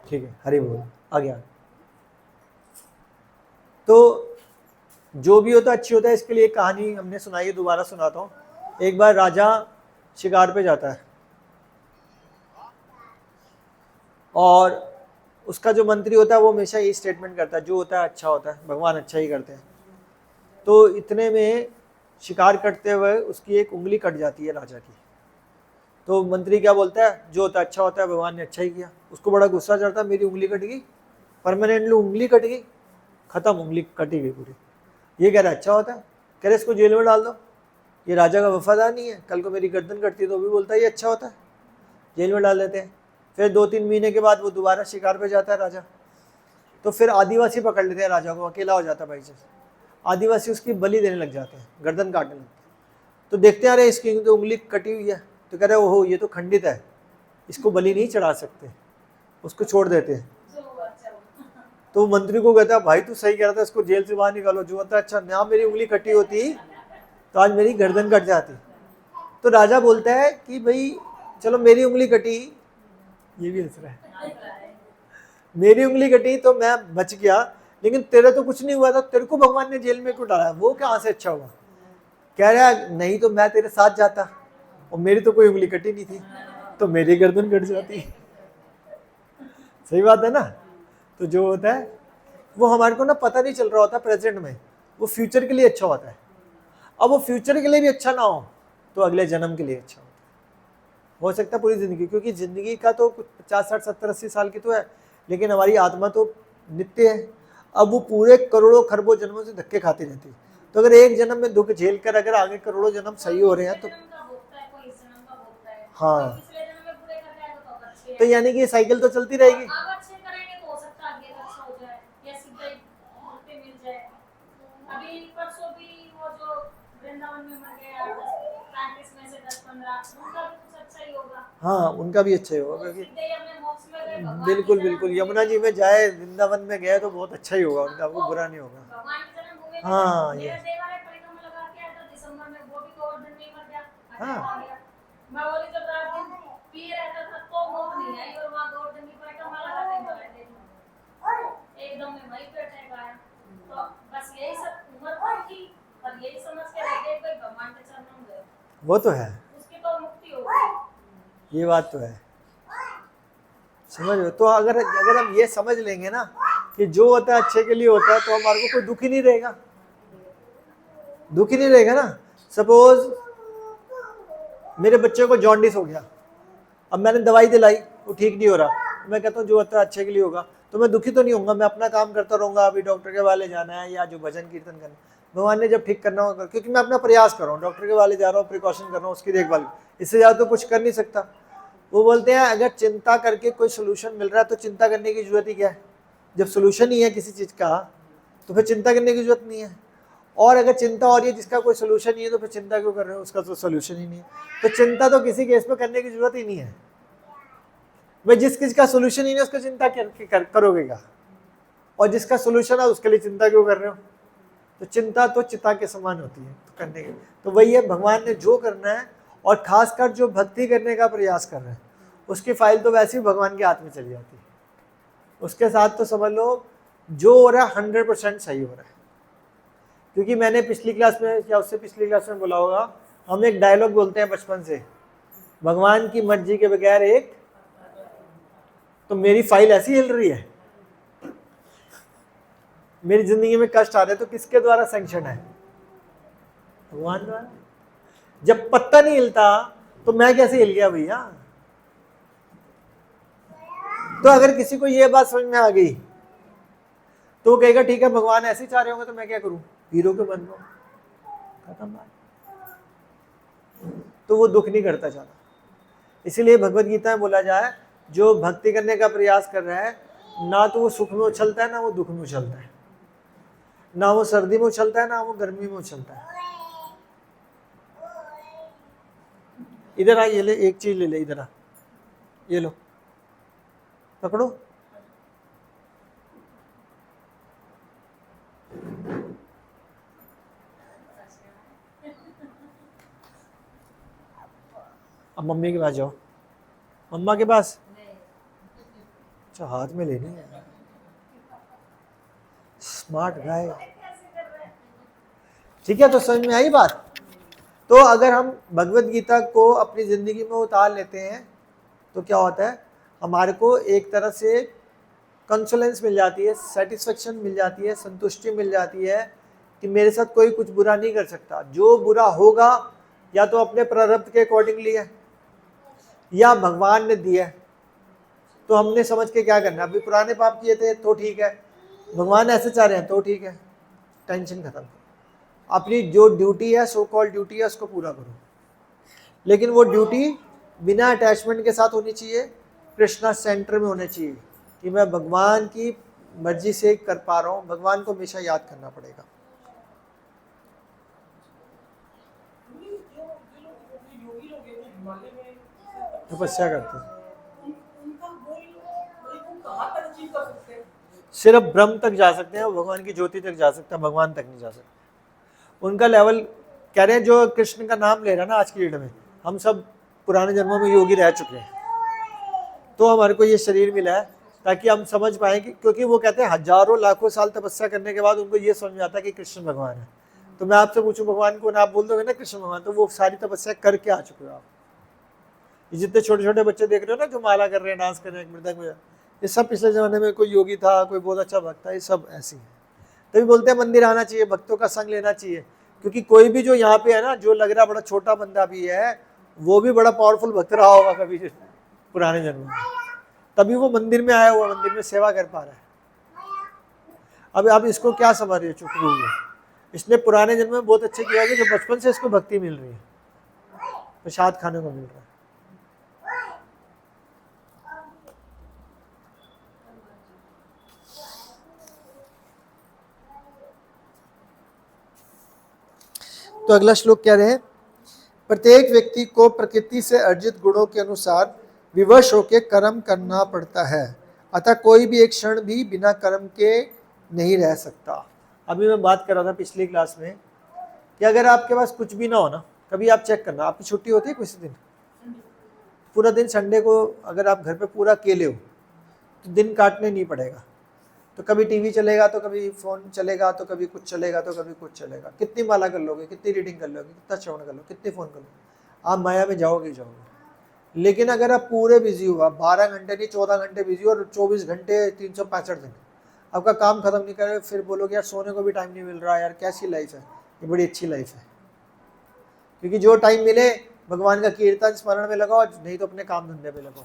ठीक है, हरि बोल, आ गया। तो जो भी होता है अच्छी होता है, इसके लिए एक कहानी हमने सुनाई है, दोबारा सुनाता हूँ। एक बार राजा शिकार पे जाता है और उसका जो मंत्री होता है वो हमेशा ये स्टेटमेंट करता है, जो होता है अच्छा होता है, भगवान अच्छा ही करते हैं। तो इतने में शिकार करते हुए उसकी एक उंगली कट जाती है राजा की। तो मंत्री क्या बोलता है, जो होता है अच्छा होता है, भगवान ने अच्छा ही किया। उसको बड़ा गुस्सा चढ़ता है, मेरी उंगली कट गई, परमानेंटली उंगली कट गई, खत्म, उंगली कटी गई पूरी। ये कह रहा है अच्छा होता है, कह रहे इसको जेल में डाल दो, ये राजा का वफादार नहीं है, कल को मेरी गर्दन कटती है तो भी बोलता है ये अच्छा होता है, जेल में डाल देते हैं। फिर 2-3 महीने के बाद वो दोबारा शिकार पे जाता है राजा, तो फिर आदिवासी पकड़ लेते हैं राजा को, अकेला हो जाता है भाई चांस, आदिवासी उसकी बलि देने लग जाते हैं, गर्दन काटने लगते हैं। तो देखते आ रहे इसकी तो उंगली कटी हुई है, तो कह रहे ओहो ये तो खंडित है, इसको बलि नहीं चढ़ा सकते, उसको छोड़ देते हैं। तो मंत्री को कहता है भाई तू सही कह रहा था, इसको जेल से बाहर निकालो, जो होता है अच्छा, ना मेरी उंगली कटी होती तो आज मेरी गर्दन कट जाती। तो राजा बोलता है कि भाई चलो मेरी उंगली कटी, ये भी हंस रहा है, मेरी उंगली कटी तो मैं बच गया, लेकिन तेरे तो कुछ नहीं हुआ था, तेरे को भगवान ने जेल में क्यों डाला, वो कहाँ से अच्छा हुआ। कह रहा है नहीं तो मैं तेरे साथ जाता और मेरी तो कोई उंगली कटी नहीं थी, तो मेरी गर्दन कट जाती। सही बात है ना। तो जो होता है वो हमारे को ना पता नहीं चल रहा होता प्रेजेंट में, वो फ्यूचर के लिए अच्छा होता है। अब वो फ्यूचर के लिए भी अच्छा ना हो तो अगले जन्म के लिए अच्छा होता है, हो सकता है पूरी जिंदगी, क्योंकि जिंदगी का तो कुछ 50, 60, 70, 80 साल की तो है, लेकिन हमारी आत्मा तो नित्य है। अब वो पूरे करोड़ों खरबों जन्मों से धक्के खाती रहती है, तो अगर एक जन्म में दुख झेल कर अगर आगे करोड़ों जन्म सही हो रहे हैं तो हाँ, तो यानी कि ये साइकिल तो चलती रहेगी। हाँ उनका भी अच्छा ही होगा, क्योंकि बिल्कुल बिल्कुल, यमुना जी में जाए, वृंदावन में गए तो बहुत अच्छा ही होगा उनका, वो बुरा नहीं होगा। हाँ ये हाँ एकदम में वही पे अटैक आया, तो बस यही सब उम्र कम थी, पर यही समझ के रह गए कोई भगवान के चरणों में गए, वो तो है, उसकी तो मुक्ति हो गई। ये बात तो है, समझ लो। तो अगर हम ये समझ लेंगे ना कि जो होता है अच्छे के लिए होता है, तो हमारे को कोई दुख ही नहीं रहेगा, दुख ही नहीं रहेगा ना। सपोज मेरे बच्चे को जॉन्डिस हो गया, अब मैंने दवाई दिलाई, वो ठीक नहीं हो रहा, मैं कहता हूँ जो होता है अच्छे के लिए होगा, तो मैं दुखी तो नहीं होऊंगा, मैं अपना काम करता रहूंगा, अभी डॉक्टर के वाले जाना है या जो भजन कीर्तन करना, भगवान ने जब ठीक करना होगा, क्योंकि मैं अपना प्रयास कर रहा हूँ, डॉक्टर के वाले जा रहा हूँ, प्रिकॉशन कर रहा हूँ, उसकी देखभाल, इससे ज़्यादा तो कुछ कर नहीं सकता। वो बोलते हैं अगर चिंता करके कोई सोल्यूशन मिल रहा है तो चिंता करने की जरूरत ही क्या है, जब सोल्यूशन ही है किसी चीज़ का तो फिर चिंता करने की जरूरत नहीं है। और अगर चिंता हो रही है जिसका कोई सोल्यूशन नहीं है तो फिर चिंता क्यों कर रहे हो, उसका तो सोल्यूशन ही नहीं है, तो चिंता तो किसी केस में करने की जरूरत ही नहीं है। भाई जिस किस का सोल्यूशन ही नहीं उसका चिंता करोगे क्या, और जिसका सोल्यूशन है उसके लिए चिंता क्यों कर रहे हो। तो चिंता तो चिता के समान होती है तो करने के, तो वही है भगवान ने जो करना है, और खासकर जो भक्ति करने का प्रयास कर रहे हैं उसकी फाइल तो वैसे ही भगवान के हाथ में चली जाती है। उसके साथ तो समझ लो जो हो रहा है 100% सही हो रहा है। क्योंकि मैंने पिछली क्लास में या उससे पिछली क्लास में बोला होगा, हम एक डायलॉग बोलते हैं बचपन से, भगवान की मर्जी के बगैर एक, तो मेरी फाइल ऐसी हिल रही है, मेरी जिंदगी में कष्ट आ रहे तो किसके द्वारा सैंक्शन है, भगवान द्वारा। जब पत्ता नहीं हिलता तो मैं कैसे हिल गया भैया। तो अगर किसी को ये बात समझ में आ गई तो वो कहेगा ठीक है भगवान ऐसे ही चाह रहे होंगे तो मैं क्या करूं, हीरो क्यों बन रहा हूं, खत्म बात। तो वो दुख नहीं करता चाहता। इसीलिए भगवत गीता में बोला जाए जो भक्ति करने का प्रयास कर रहा है ना तो वो सुख में उछलता है ना वो दुख में उछलता है, ना वो सर्दी में उछलता है ना वो गर्मी में उछलता है। इधर आ, ये ले एक चीज ले ले, इधर आ, ये लो पकड़ो। अब मम्मी के पास जाओ, मम्मा के पास। अच्छा हाथ में लेनी है, स्मार्ट गाय। ठीक है, तो समझ में आई बात। तो अगर हम भगवत गीता को अपनी जिंदगी में उतार लेते हैं तो क्या होता है, हमारे को एक तरह से कंसोलेंस मिल जाती है, सेटिस्फेक्शन मिल जाती है, संतुष्टि मिल जाती है कि मेरे साथ कोई कुछ बुरा नहीं कर सकता। जो बुरा होगा या तो अपने प्रारब्ध के अकॉर्डिंगली है या भगवान ने दिया है, तो हमने समझ के क्या करना। अभी पुराने पाप किए थे तो ठीक है, भगवान ऐसे चाह रहे हैं तो ठीक है, टेंशन खत्म करो। अपनी जो ड्यूटी है, सो कॉल्ड ड्यूटी है, उसको पूरा करो। लेकिन वो ड्यूटी बिना अटैचमेंट के साथ होनी चाहिए, कृष्णा सेंटर में होनी चाहिए कि मैं भगवान की मर्जी से कर पा रहा हूँ। भगवान को हमेशा याद करना पड़ेगा। योगी लोग हैं जो हिमालय में तपस्या करते हैं, उनका गोल वो कहाँ तक अचीव कर सकते हैं? सिर्फ ब्रह्म तक जा सकते हैं, भगवान की ज्योति तक जा सकते हैं, भगवान तक नहीं जा सकते। उनका लेवल कह रहे हैं जो कृष्ण का नाम ले रहा है ना आज की डेट में, हम सब पुराने जन्मों में योगी रह चुके हैं, तो हमारे को ये शरीर मिला है ताकि हम समझ पाएँ कि, क्योंकि वो कहते हैं हजारों लाखों साल तपस्या करने के बाद उनको ये समझ में आता है कि कृष्ण भगवान है। तो मैं आपसे पूछूं भगवान को ना आप बोल दोगे ना कृष्ण भगवान, तो वो सारी तपस्या करके आ चुके हो आप। ये जितने छोटे छोटे बच्चे देख रहे हो ना जो माला कर रहे हैं, डांस कर रहे हैं, मृदंग में, ये सब पिछले जमाने में कोई योगी था, कोई बहुत अच्छा भक्त था, ये सब ऐसे ही है। तभी बोलते हैं मंदिर आना चाहिए, भक्तों का संग लेना चाहिए, क्योंकि कोई भी जो यहाँ पे है ना, जो लग रहा बड़ा छोटा बंदा भी है, वो भी बड़ा पावरफुल भक्त रहा होगा कभी पुराने जन्म में, तभी वो मंदिर में आया हुआ, मंदिर में सेवा कर पा रहा है। अब इसको क्या समझ रही है, चुप रही है, इसने पुराने जन्म में बहुत अच्छे किया है, जो बचपन से इसको भक्ति मिल रही है, प्रसाद खाने को मिल रहा है। तो अगला श्लोक कह रहे हैं, प्रत्येक व्यक्ति को प्रकृति से अर्जित गुणों के अनुसार विवश होकर कर्म करना पड़ता है, अतः कोई भी एक क्षण भी बिना कर्म के नहीं रह सकता। अभी मैं बात कर रहा था पिछली क्लास में कि अगर आपके पास कुछ भी ना हो ना, कभी आप चेक करना, आपकी छुट्टी होती है किसी दिन, पूरा दिन संडे को अगर आप घर पे पूरा अकेले हो तो दिन काटने नहीं पड़ेगा। तो कभी टीवी चलेगा, तो कभी फ़ोन चलेगा, तो कभी कुछ चलेगा, तो कभी कुछ चलेगा। कितनी माला कर लोगे, कितनी रीडिंग कर लोगे, कितना श्रवण कर लोगे, कितनी फ़ोन कर लोगे, आप माया में जाओगे ही जाओगे। लेकिन अगर आप पूरे बिजी हो, आप 12 घंटे नहीं 14 घंटे बिजी हो और 24 घंटे 365 दिन आपका काम खत्म नहीं करे, फिर बोलोगे यार सोने को भी टाइम नहीं मिल रहा, यार कैसी लाइफ है, ये बड़ी अच्छी लाइफ है। क्योंकि जो टाइम मिले भगवान का कीर्तन स्मरण में लगाओ, नहीं तो अपने काम धंधे पे लगाओ।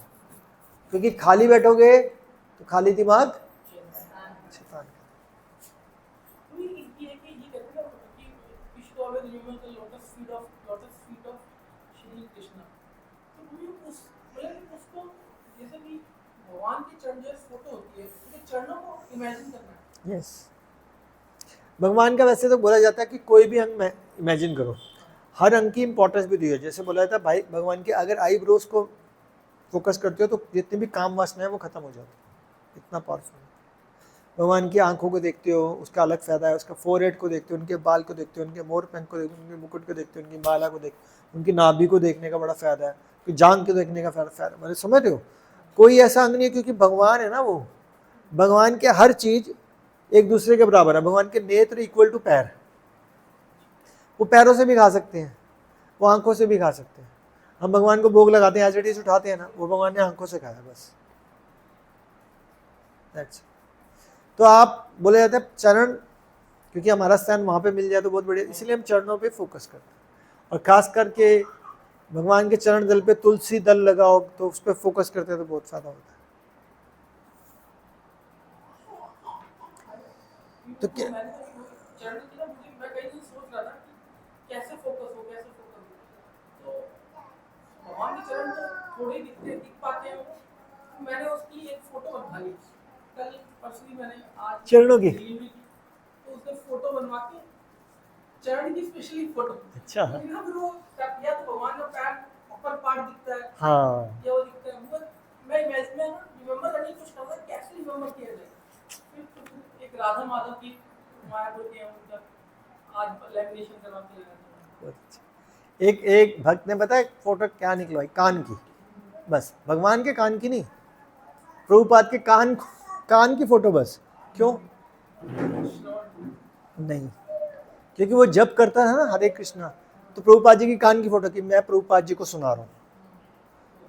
क्योंकि खाली बैठोगे तो खाली दिमाग यस। भगवान का वैसे तो बोला जाता है कि कोई भी अंग इमेजिन करो, हर अंग की इंपॉर्टेंस भी दी है। जैसे बोला जाता है भाई भगवान के अगर आईब्रोज को फोकस करते हो तो जितनी भी काम वासना है वो खत्म हो जाती है। इतना पावरफुल है। भगवान की आंखों को देखते हो, उसका अलग फायदा है। उसका फोरहेड को देखते हो, उनके बाल को देखते हो, उनके मोर पंख को देखते हो, उनके मुकुट को देखते हो, उनकी माला को देखते हो, उनकी नाभि को देखने का बड़ा फायदा है, उनकी जांघ को देखने का फायदा। मतलब समझ रहे हो, कोई ऐसा अंग नहीं है, क्योंकि भगवान है ना, वो भगवान के हर चीज एक दूसरे के बराबर है। भगवान के नेत्र इक्वल टू पैर, वो पैरों से भी खा सकते हैं, वो आंखों से भी खा सकते हैं। हम भगवान को भोग लगाते हैं, एज इट इज उठाते हैं ना, वो भगवान ने आंखों से खाया बस। दैट्स। तो आप बोले जाते हैं चरण, क्योंकि हमारा स्थान वहाँ पे मिल जाए तो बहुत बढ़िया, इसलिए हम चरणों पे फोकस करते हैं। और खास करके भगवान के चरण दल पे तुलसी दल लगाओ तो उस पर फोकस करते हैं तो बहुत फायदा होता है। तो क्या मैंने चरण की ना, मुझे मैं कहीं सोच रहा था कि कैसे फोकस हो, कैसे फोकस हो। तो भगवान के चरण तो थोड़े दिख पाते हैं। तो मैंने उसकी एक फोटो बनवा ली कल परसों ही, मैंने आज चरणों की? डिलीवरी की, तो उसने फोटो बनवा के चरण की स्पेशली फोटो। अच्छा। लेकिन फिर वो या तो भगवान का पैर ऊपर पार्ट दिखता है, हाँ, या वो दिखता है। मैं इमेजिन में रिमेम्बर करने की कोशिश कर रहा था कैसे रिमेम्बर किया जाए। फिर एक राधा माधव की मायापुर के उनका आज लैमिनेशन करवाते हैं। बहुत अच्छा। एक भक्त ने पता है फोटो क्या निकलवाई, कान की, बस भगवान के कान की नहीं, प्रभुपाद के कान की फोटो बस। क्यों? नहीं, क्योंकि वो जब करता है ना हरे कृष्णा, तो प्रभुपाद जी की कान की फोटो की, मैं प्रभुपाद जी को सुना रहा हूँ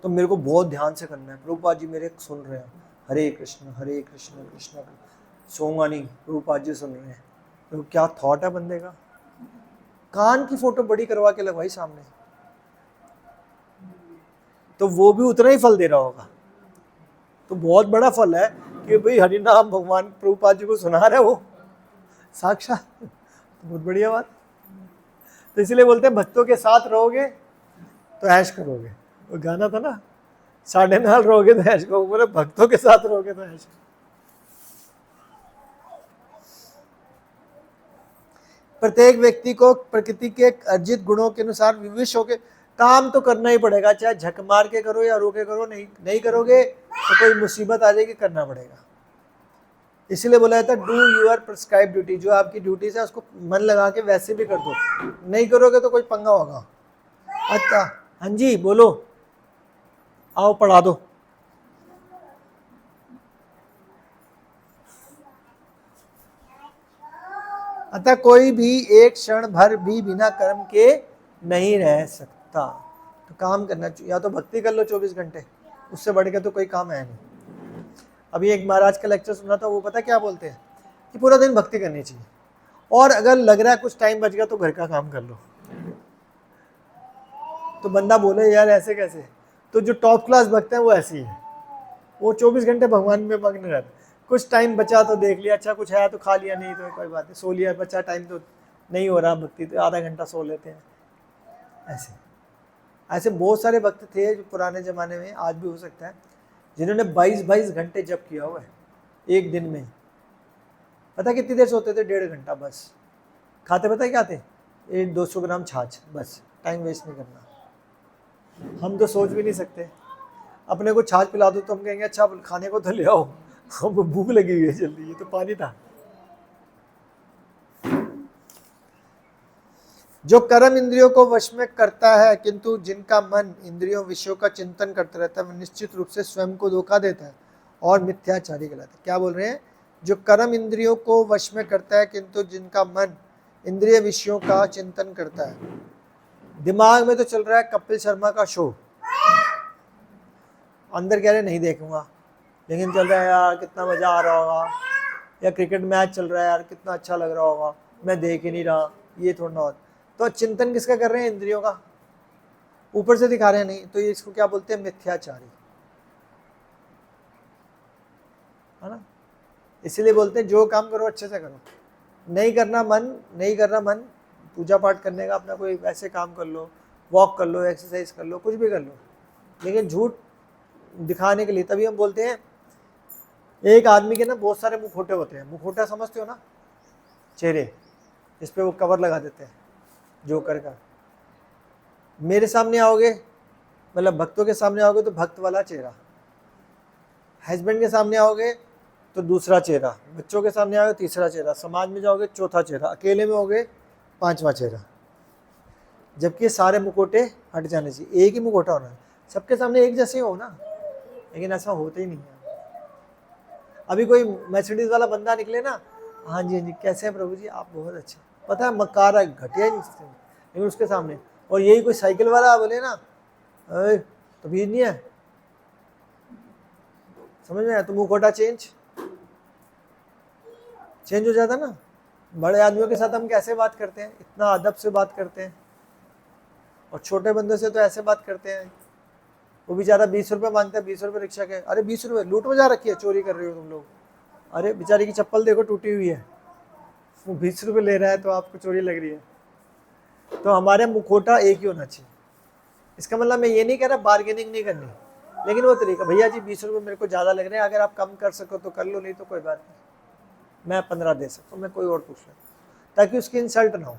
तो मेरे को बहुत ध्यान से करना है, प्रभुपाद जी मेरे सुन रहे हैं, हरे कृष्ण कृष्ण कृष्ण, सोऊंगा नहीं, प्रभुपाद जी सुन रहे हैं। तो क्या थॉट है बंदे का। कान की फोटो बड़ी करवा के लगवाई सामने, तो वो भी उतना ही फल दे रहा होगा। तो बहुत बड़ा फल है कि भाई हरि नाम भगवान प्रभुपाद जी को सुना रहा है वो साक्षात, बहुत बढ़िया बात। तो इसलिए बोलते हैं भक्तों के साथ रहोगे तो ऐश करोगे। वो गाना था ना, साढ़े नाल रहोगे तो ऐश करोगे, बोले भक्तों के साथ रहोगे तो ऐश। प्रत्येक व्यक्ति को प्रकृति के अर्जित गुणों के अनुसार विविश होकर काम तो करना ही पड़ेगा, चाहे झक मार के करो या रोके करो। नहीं करोगे तो कोई मुसीबत आ जाएगी, करना पड़ेगा। इसीलिए बोला जाता है डू यूर प्रिस्क्राइब ड्यूटी, जो आपकी ड्यूटी है उसको मन लगा के वैसे भी कर दो। नहीं करोगे तो कोई पंगा होगा। अच्छा, हाँ जी बोलो, आओ पढ़ा दो। अतः कोई भी एक क्षण भर भी बिना कर्म के नहीं रह सकता। तो काम करना चाहिए, या तो भक्ति कर लो 24 घंटे, उससे बढ़ के तो कोई काम है नहीं। अभी एक महाराज का लेक्चर सुना था, वो पता क्या बोलते हैं कि पूरा दिन भक्ति करनी चाहिए, और अगर लग रहा है कुछ टाइम बच गया तो घर का काम कर लो। तो बंदा बोले यार ऐसे कैसे, तो जो टॉप क्लास भक्त हैं वो ऐसी है, वो 24 घंटे भगवान में मग्न रहते। कुछ टाइम बचा तो देख लिया, अच्छा कुछ है तो खा लिया, नहीं तो कोई बात नहीं, सो लिया। बचा टाइम तो नहीं हो रहा भक्ति, तो आधा घंटा सो लेते हैं। ऐसे बहुत सारे भक्त थे जो पुराने ज़माने में, आज भी हो सकता है, जिन्होंने 22 घंटे जप किया हुआ है एक दिन में। पता कितनी देर सोते थे? 1.5 घंटा बस। खाते पता क्या थे? 200 ग्राम छाछ, बस। टाइम वेस्ट नहीं करना। हम तो सोच भी नहीं सकते, अपने को छाछ पिला दो तो हम कहेंगे अच्छा खाने को तो ले आओ, हम भूख लगी हुई है जल्दी, ये तो पानी था। जो कर्म इंद्रियों को वश में करता है, किंतु जिनका मन इंद्रियों विषयों का चिंतन करता रहता है, वह निश्चित रूप से स्वयं को धोखा देता है और मिथ्याचारी कहलाता है। क्या बोल रहे हैं? जो कर्म इंद्रियों को वश में करता है, किंतु जिनका मन इंद्रिय विषयों का चिंतन करता है। दिमाग में तो चल रहा है कपिल शर्मा का शो, अंदर कह रहे नहीं देखूंगा, लेकिन चल रहा है यार कितना मजा आ रहा होगा, या क्रिकेट मैच चल रहा है यार कितना अच्छा लग रहा होगा, मैं देख ही नहीं रहा, ये थोड़ा ना। तो चिंतन किसका कर रहे हैं? इंद्रियों का, ऊपर से दिखा रहे हैं नहीं। तो ये इसको क्या बोलते हैं? मिथ्याचारी, है ना। इसीलिए बोलते हैं जो काम करो अच्छे से करो। नहीं करना मन पूजा पाठ करने का, अपना कोई वैसे काम कर लो, वॉक कर लो, एक्सरसाइज कर लो, कुछ भी कर लो, लेकिन झूठ दिखाने के लिए। तभी हम बोलते हैं एक आदमी के ना बहुत सारे मुखौटे होते हैं। मुखौटा समझते हो ना, चेहरे इस पे वो कवर लगा देते हैं जोकर का। मेरे सामने आओगे मतलब भक्तों के सामने आओगे तो भक्त वाला चेहरा, हस्बैंड के सामने आओगे तो दूसरा चेहरा, बच्चों के सामने आओगे तीसरा चेहरा, समाज में जाओगे चौथा चेहरा, अकेले में होगे पांचवा चेहरा। जबकि सारे मुखौटे हट जाने चाहिए, एक ही मुखौटा होना है, सबके सामने एक जैसे हो ना, लेकिन ऐसा होता ही नहीं है। अभी कोई मर्सिडीज वाला बंदा निकले ना, हाँ जी हाँ जी कैसे हैं प्रभु जी, आप बहुत अच्छे, पता है मकार है, घटिया ही नहीं, लेकिन उसके सामने। और यही कोई साइकिल वाला बोले ना, तो भी नहीं है, समझ में आया? तो मुखौटा चेंज हो जाता ना। बड़े आदमियों के साथ हम कैसे बात करते हैं, इतना अदब से बात करते हैं, और छोटे बंदे से तो ऐसे बात करते हैं। वो बेचारा 20 रुपये मांगता है, 20 रुपये रिक्शा के, अरे 20 रुपये लूट मचा रखी है, चोरी कर रहे हो तुम लोग। अरे बेचारी की चप्पल देखो टूटी हुई है, वो 20 रुपये ले रहा है तो आपको चोरी लग रही है। तो हमारे मुखौटा एक ही होना चाहिए। इसका मतलब मैं ये नहीं कह रहा बार्गेनिंग नहीं करनी, लेकिन वो तरीका, भैया जी 20 रुपये मेरे को ज़्यादा लग रहे हैं, अगर आप कम कर सको तो कर लो, नहीं तो कोई बात नहीं, मैं 15 दे सकता हूँ, मैं कोई और पूछ लूँ, ताकि उसकी इंसल्ट ना हो।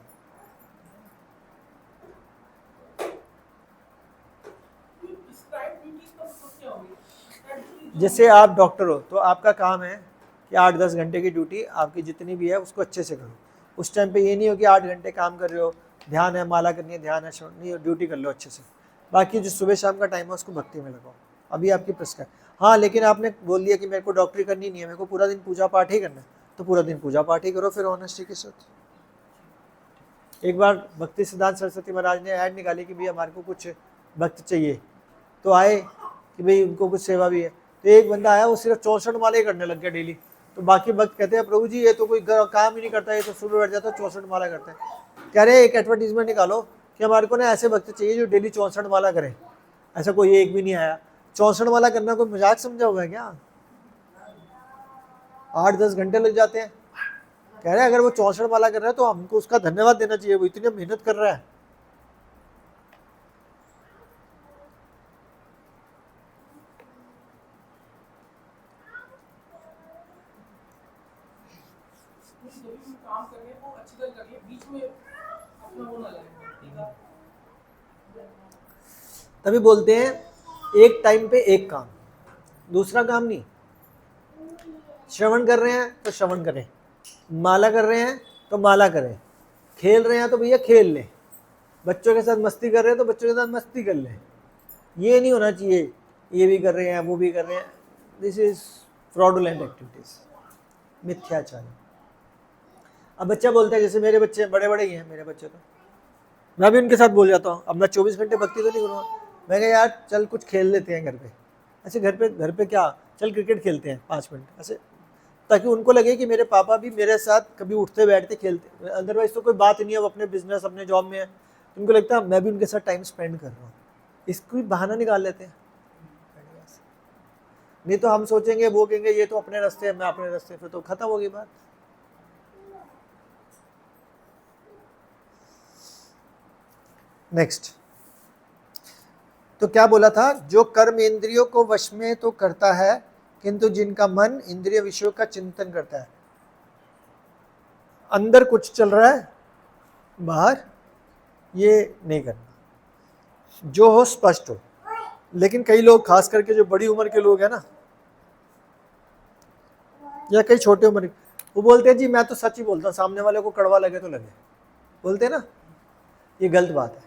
जैसे आप डॉक्टर हो तो आपका काम है कि 8-10 घंटे की ड्यूटी आपकी जितनी भी है उसको अच्छे से करो। उस टाइम पे ये नहीं हो कि 8 घंटे काम कर रहे हो, ध्यान है माला करनी है, ध्यान है श्रवण नहीं, ड्यूटी कर लो अच्छे से। बाकी जो सुबह शाम का टाइम है उसको भक्ति में लगाओ, अभी आपकी प्रिस्क्राइब। हाँ लेकिन आपने बोल दिया कि मेरे को डॉक्टरी करनी नहीं है, मेरे को पूरा दिन पूजा पाठ ही करना है, तो पूरा दिन पूजा पाठ ही करो फिर ऑनेस्टी के साथ। एक बार भक्ति सिद्धांत सरस्वती महाराज ने ऐड निकाली कि भाई हमारे को कुछ भक्त चाहिए, तो आए कि भाई उनको कुछ सेवा भी है। तो एक बंदा आया, वो सिर्फ 64 माला ही करने लग गया डेली। तो बाकी भक्त कहते हैं प्रभु जी ये तो कोई काम ही नहीं करता, ये तो सुबह बैठ जाता है 64 माला करते हैं। कह रहे एक एडवर्टीजमेंट निकालो कि हमारे को ना ऐसे भक्त चाहिए जो डेली 64 माला करें। ऐसा कोई एक भी नहीं आया। 64 माला करना कोई मजाक समझा हुआ है क्या? 8-10 घंटे लग जाते हैं। कह रहे हैं अगर वो 64 माला कर रहा है तो हमको उसका धन्यवाद देना चाहिए, वो इतनी मेहनत कर रहा है। काम कर रहे हैं वो अच्छी तरह करिए, बीच में अपना वो ना लगाएं, ठीक है? तभी बोलते हैं एक टाइम पे एक काम, दूसरा काम नहीं। श्रवण कर रहे हैं तो श्रवण करें, माला कर रहे हैं तो माला करें, खेल रहे हैं तो भैया खेल लें, बच्चों के साथ मस्ती कर रहे हैं तो बच्चों के साथ मस्ती कर लें। ये नहीं होना चाहिए ये भी कर रहे हैं वो भी कर रहे हैं। दिस इज फ्रॉडुलेंट एक्टिविटीज, मिथ्याचार। अब बच्चा बोलता है, जैसे मेरे बच्चे बड़े बड़े ही हैं, मेरे बच्चे तो मैं भी उनके साथ बोल जाता हूँ, अब मैं 24 घंटे भक्ति तो नहीं करूँगा। मैं कहा यार चल कुछ खेल लेते हैं घर पे, ऐसे घर पे क्या, चल क्रिकेट खेलते हैं 5 मिनट ऐसे, ताकि उनको लगे कि मेरे पापा भी मेरे साथ कभी उठते बैठते खेलते। अदरवाइज तो कोई बात नहीं है, वो अपने बिजनेस अपने जॉब में है, उनको लगता है मैं भी उनके साथ टाइम स्पेंड कर रहा हूँ, इसको भी बहाना निकाल लेते हैं। नहीं तो हम सोचेंगे, वो कहेंगे ये तो अपने रास्ते है मैं अपने रास्ते, फिर तो खत्म होगी बात। नेक्स्ट, तो क्या बोला था, जो कर्म इंद्रियों को वश में तो करता है किंतु जिनका मन इंद्रिय विषयों का चिंतन करता है। अंदर कुछ चल रहा है, बाहर ये नहीं करना, जो हो स्पष्ट हो। लेकिन कई लोग, खास करके जो बड़ी उम्र के लोग हैं ना, या कई छोटे उम्र, वो बोलते हैं जी मैं तो सच ही बोलता हूँ, सामने वाले को कड़वा लगे तो लगे, बोलते हैं ना, ये गलत बात है।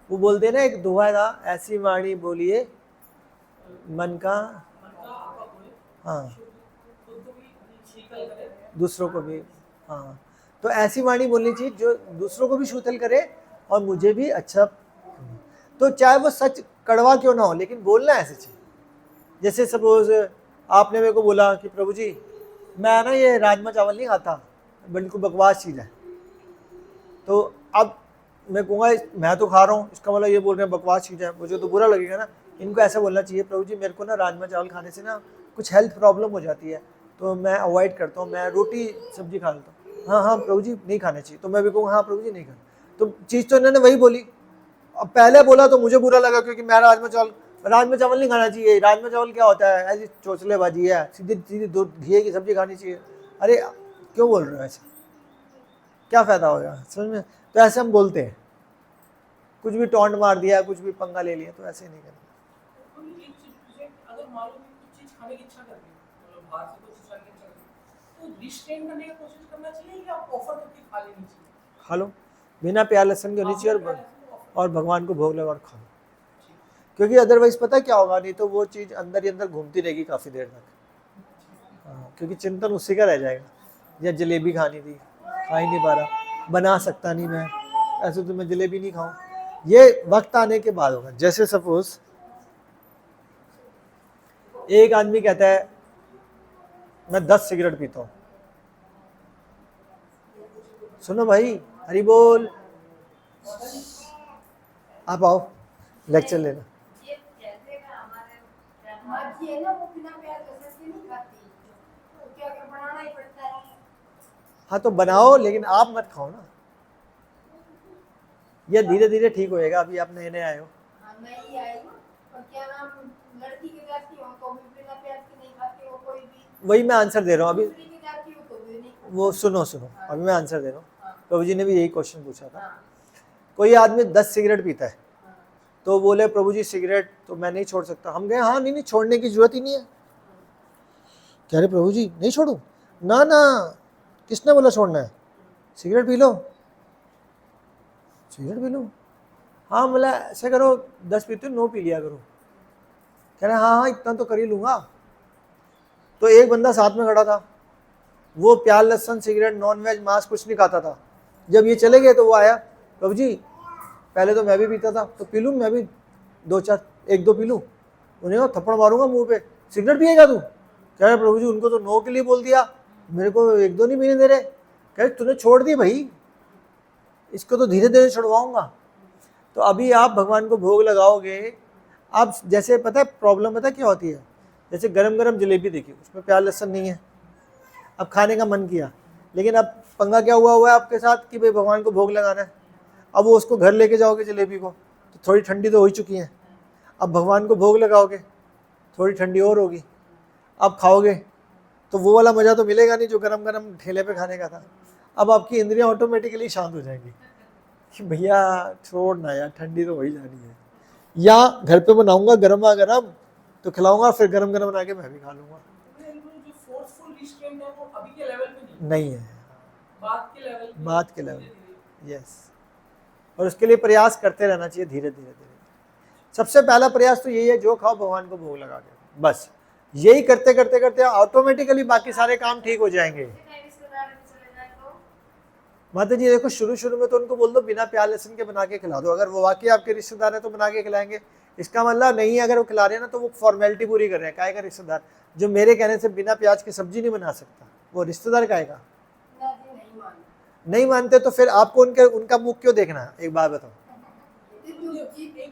वो बोलते हैं ना, एक दुआ था, ऐसी वाणी बोलिए मन का, हाँ दूसरों को भी, हाँ तो ऐसी वाणी बोलनी चाहिए जो दूसरों को भी शीतल करे और मुझे भी अच्छा। तो चाहे वो सच कड़वा क्यों ना हो, लेकिन बोलना ऐसे चाहिए। जैसे सपोज आपने मेरे को बोला कि प्रभु जी मैं ना ये राजमा चावल नहीं खाता, बिल्कुल बकवास चीज़ है, तो अब मैं कहूँगा मैं तो खा रहा हूँ, इसका मतलब ये बोल रहे हैं बकवास चीज़ है, मुझे तो बुरा लगेगा ना। इनको ऐसा बोलना चाहिए, प्रभु जी मेरे को ना राजमा चावल खाने से ना कुछ हेल्थ प्रॉब्लम हो जाती है, तो मैं अवॉइड करता हूँ, मैं रोटी सब्जी खा लेता हूँ। हाँ हाँ प्रभु जी नहीं खाने चाहिए, तो मैं भी कहूँ हाँ प्रभु जी नहीं खाना। तो चीज़ तो इन्होंने वही बोली, अब पहले बोला तो मुझे बुरा लगा क्योंकि मैं राजमा चावल नहीं खाना चाहिए। राजमा चावल क्या होता है, ऐसी चोचलेबाजी है, सीधी सीधी घी की सब्जी खानी चाहिए। अरे क्यों बोल रहे हो ऐसा, क्या फ़ायदा होगा समझ में? तो ऐसे हम बोलते हैं, कुछ भी टॉन्ट मार दिया, कुछ भी पंगा ले लिया, तो ऐसे नहीं करना। कोई एक चीज पूछे, अगर मान लो कि कुछ चीज खाने की इच्छा कर रही है, मतलब बाहर से कुछ चीज खाने की इच्छा कर रही है, तो रिस्ट्रेन करने की कोशिश करना चाहिए या ऑफर करके खा लेनी चाहिए? खा लो, बिना प्याज लहसुन के होनी चाहिए, हाँ, और भगवान को भोग लगा और खा लो, क्योंकि अदरवाइज पता क्या होगा, नहीं तो वो चीज़ अंदर ही अंदर घूमती रहेगी काफ़ी देर तक। हाँ, क्योंकि चिंतन उसी का रह जाएगा। या जलेबी खानी थी, खा ही नहीं पा रहा, बना सकता नहीं मैं, ऐसे तो मैं जलेबी नहीं खाऊं। ये वक्त आने के बाद होगा। जैसे सपोज एक आदमी कहता है मैं 10 सिगरेट पीता हूं। सुनो भाई, हरि बोल, आप आओ लेक्चर लेना। ये कहते हैं हमारे माँ है ना, वो बिना प्याज लहसुन के नहीं खाती, तो क्या क्या बनाना ही पड़ता है। हाँ तो बनाओ, लेकिन आप मत खाओ ना, ये धीरे धीरे ठीक होएगा। अभी आप नए नए आए हो। हाँ, मैं ही आई हूँ, और क्या नाम, लड़की की जाती हूँ तो भी बिना प्याज के नहीं खाती वो कोई भी। वही मैं आंसर दे रहा हूँ अभी। दूसरी की जाती हूँ तो भी नहीं खाती। वो सुनो, अभी मैं आंसर दे रहा हूँ। हाँ, प्रभु जी ने भी यही क्वेश्चन पूछा था। हाँ, कोई आदमी 10 सिगरेट पीता है, हाँ, तो बोले प्रभु जी सिगरेट तो मैं नहीं छोड़ सकता। हम कहे हाँ, नहीं छोड़ने की जरूरत ही नहीं है। कह रहे प्रभु जी नहीं छोड़ू, ना ना, किसने बोला छोड़ना है, cigarette P low, cigarette P low. हाँ बोला ऐसे करो, 10 पीते हो 9 पी लिया करो। कह रहे हाँ हाँ इतना तो कर ही लूँगा। तो एक बंदा साथ में खड़ा था, वो प्याज लहसुन सिगरेट नॉन वेज मांस कुछ नहीं खाता था। जब ये चले गए तो वो आया, प्रभु जी पहले तो मैं भी पीता था, तो पी लूँ मैं भी 1-2 पी लूँ। उन्हें कहा थप्पड़ मारूंगा मुंह पे, सिगरेट पिएगा तू? कह रहे प्रभु जी उनको तो 9 के लिए बोल दिया, मेरे को 1-2 नहीं पीने दे रहे। कह रहे तूने छोड़ दी भाई, इसको तो धीरे धीरे छुड़वाऊंगा। तो अभी आप भगवान को भोग लगाओगे। आप जैसे पता है प्रॉब्लम पता क्या होती है, जैसे गरम गरम जलेबी देखिए, उसमें प्याज लहसुन नहीं है, अब खाने का मन किया, लेकिन अब पंगा क्या हुआ है आपके साथ कि भाई भगवान को भोग लगाना है। अब वो उसको घर लेके जाओगे जलेबी को, तो थोड़ी ठंडी तो हो ही चुकी है। अब भगवान को भोग लगाओगे, थोड़ी ठंडी और होगी, अब खाओगे तो वो वाला मज़ा तो मिलेगा नहीं जो गरम गरम ठेले पे खाने का था। अब आपकी इंद्रियां ऑटोमेटिकली शांत हो जाएंगी कि भैया छोड़ना यार, ठंडी तो हो ही जानी है, या घर पे बनाऊंगा गर्मा गर्म तो खिलाऊंगा, फिर गरम गरम बना के मैं भी खा लूंगा। जो फोर्सफुल रिस्ट्रेंट है वो अभी के लेवल पे नहीं है, बात के लेवल पे, बात के लेवल, यस। और उसके लिए प्रयास करते रहना चाहिए धीरे धीरे धीरे। सबसे पहला प्रयास तो यही है, जो खाओ भगवान को भोग लगा के, बस यही करते करते करते ऑटोमेटिकली बाकी सारे काम ठीक हो जाएंगे। रिश्तेदार में चले जाए तो माता जी देखो, शुरू शुरू में तो उनको बोल दो बिना प्याज लहसुन के बना के खिला दो। अगर वो वाकई आपके रिश्तेदार है तो बना के खिलाएंगे, इसका मतलब नहीं है अगर वो खिला रहे हैं ना तो वो फॉर्मेलिटी पूरी कर रहे हैं। काहे का रिश्तेदार? जो मेरे कहने से बिना प्याज की सब्जी नहीं बना सकता, वो रिश्तेदार काहे का? ना जी नहीं मानती। नहीं मानते तो फिर आपको उनका मुख क्यों देखना है? एक बात बताओ।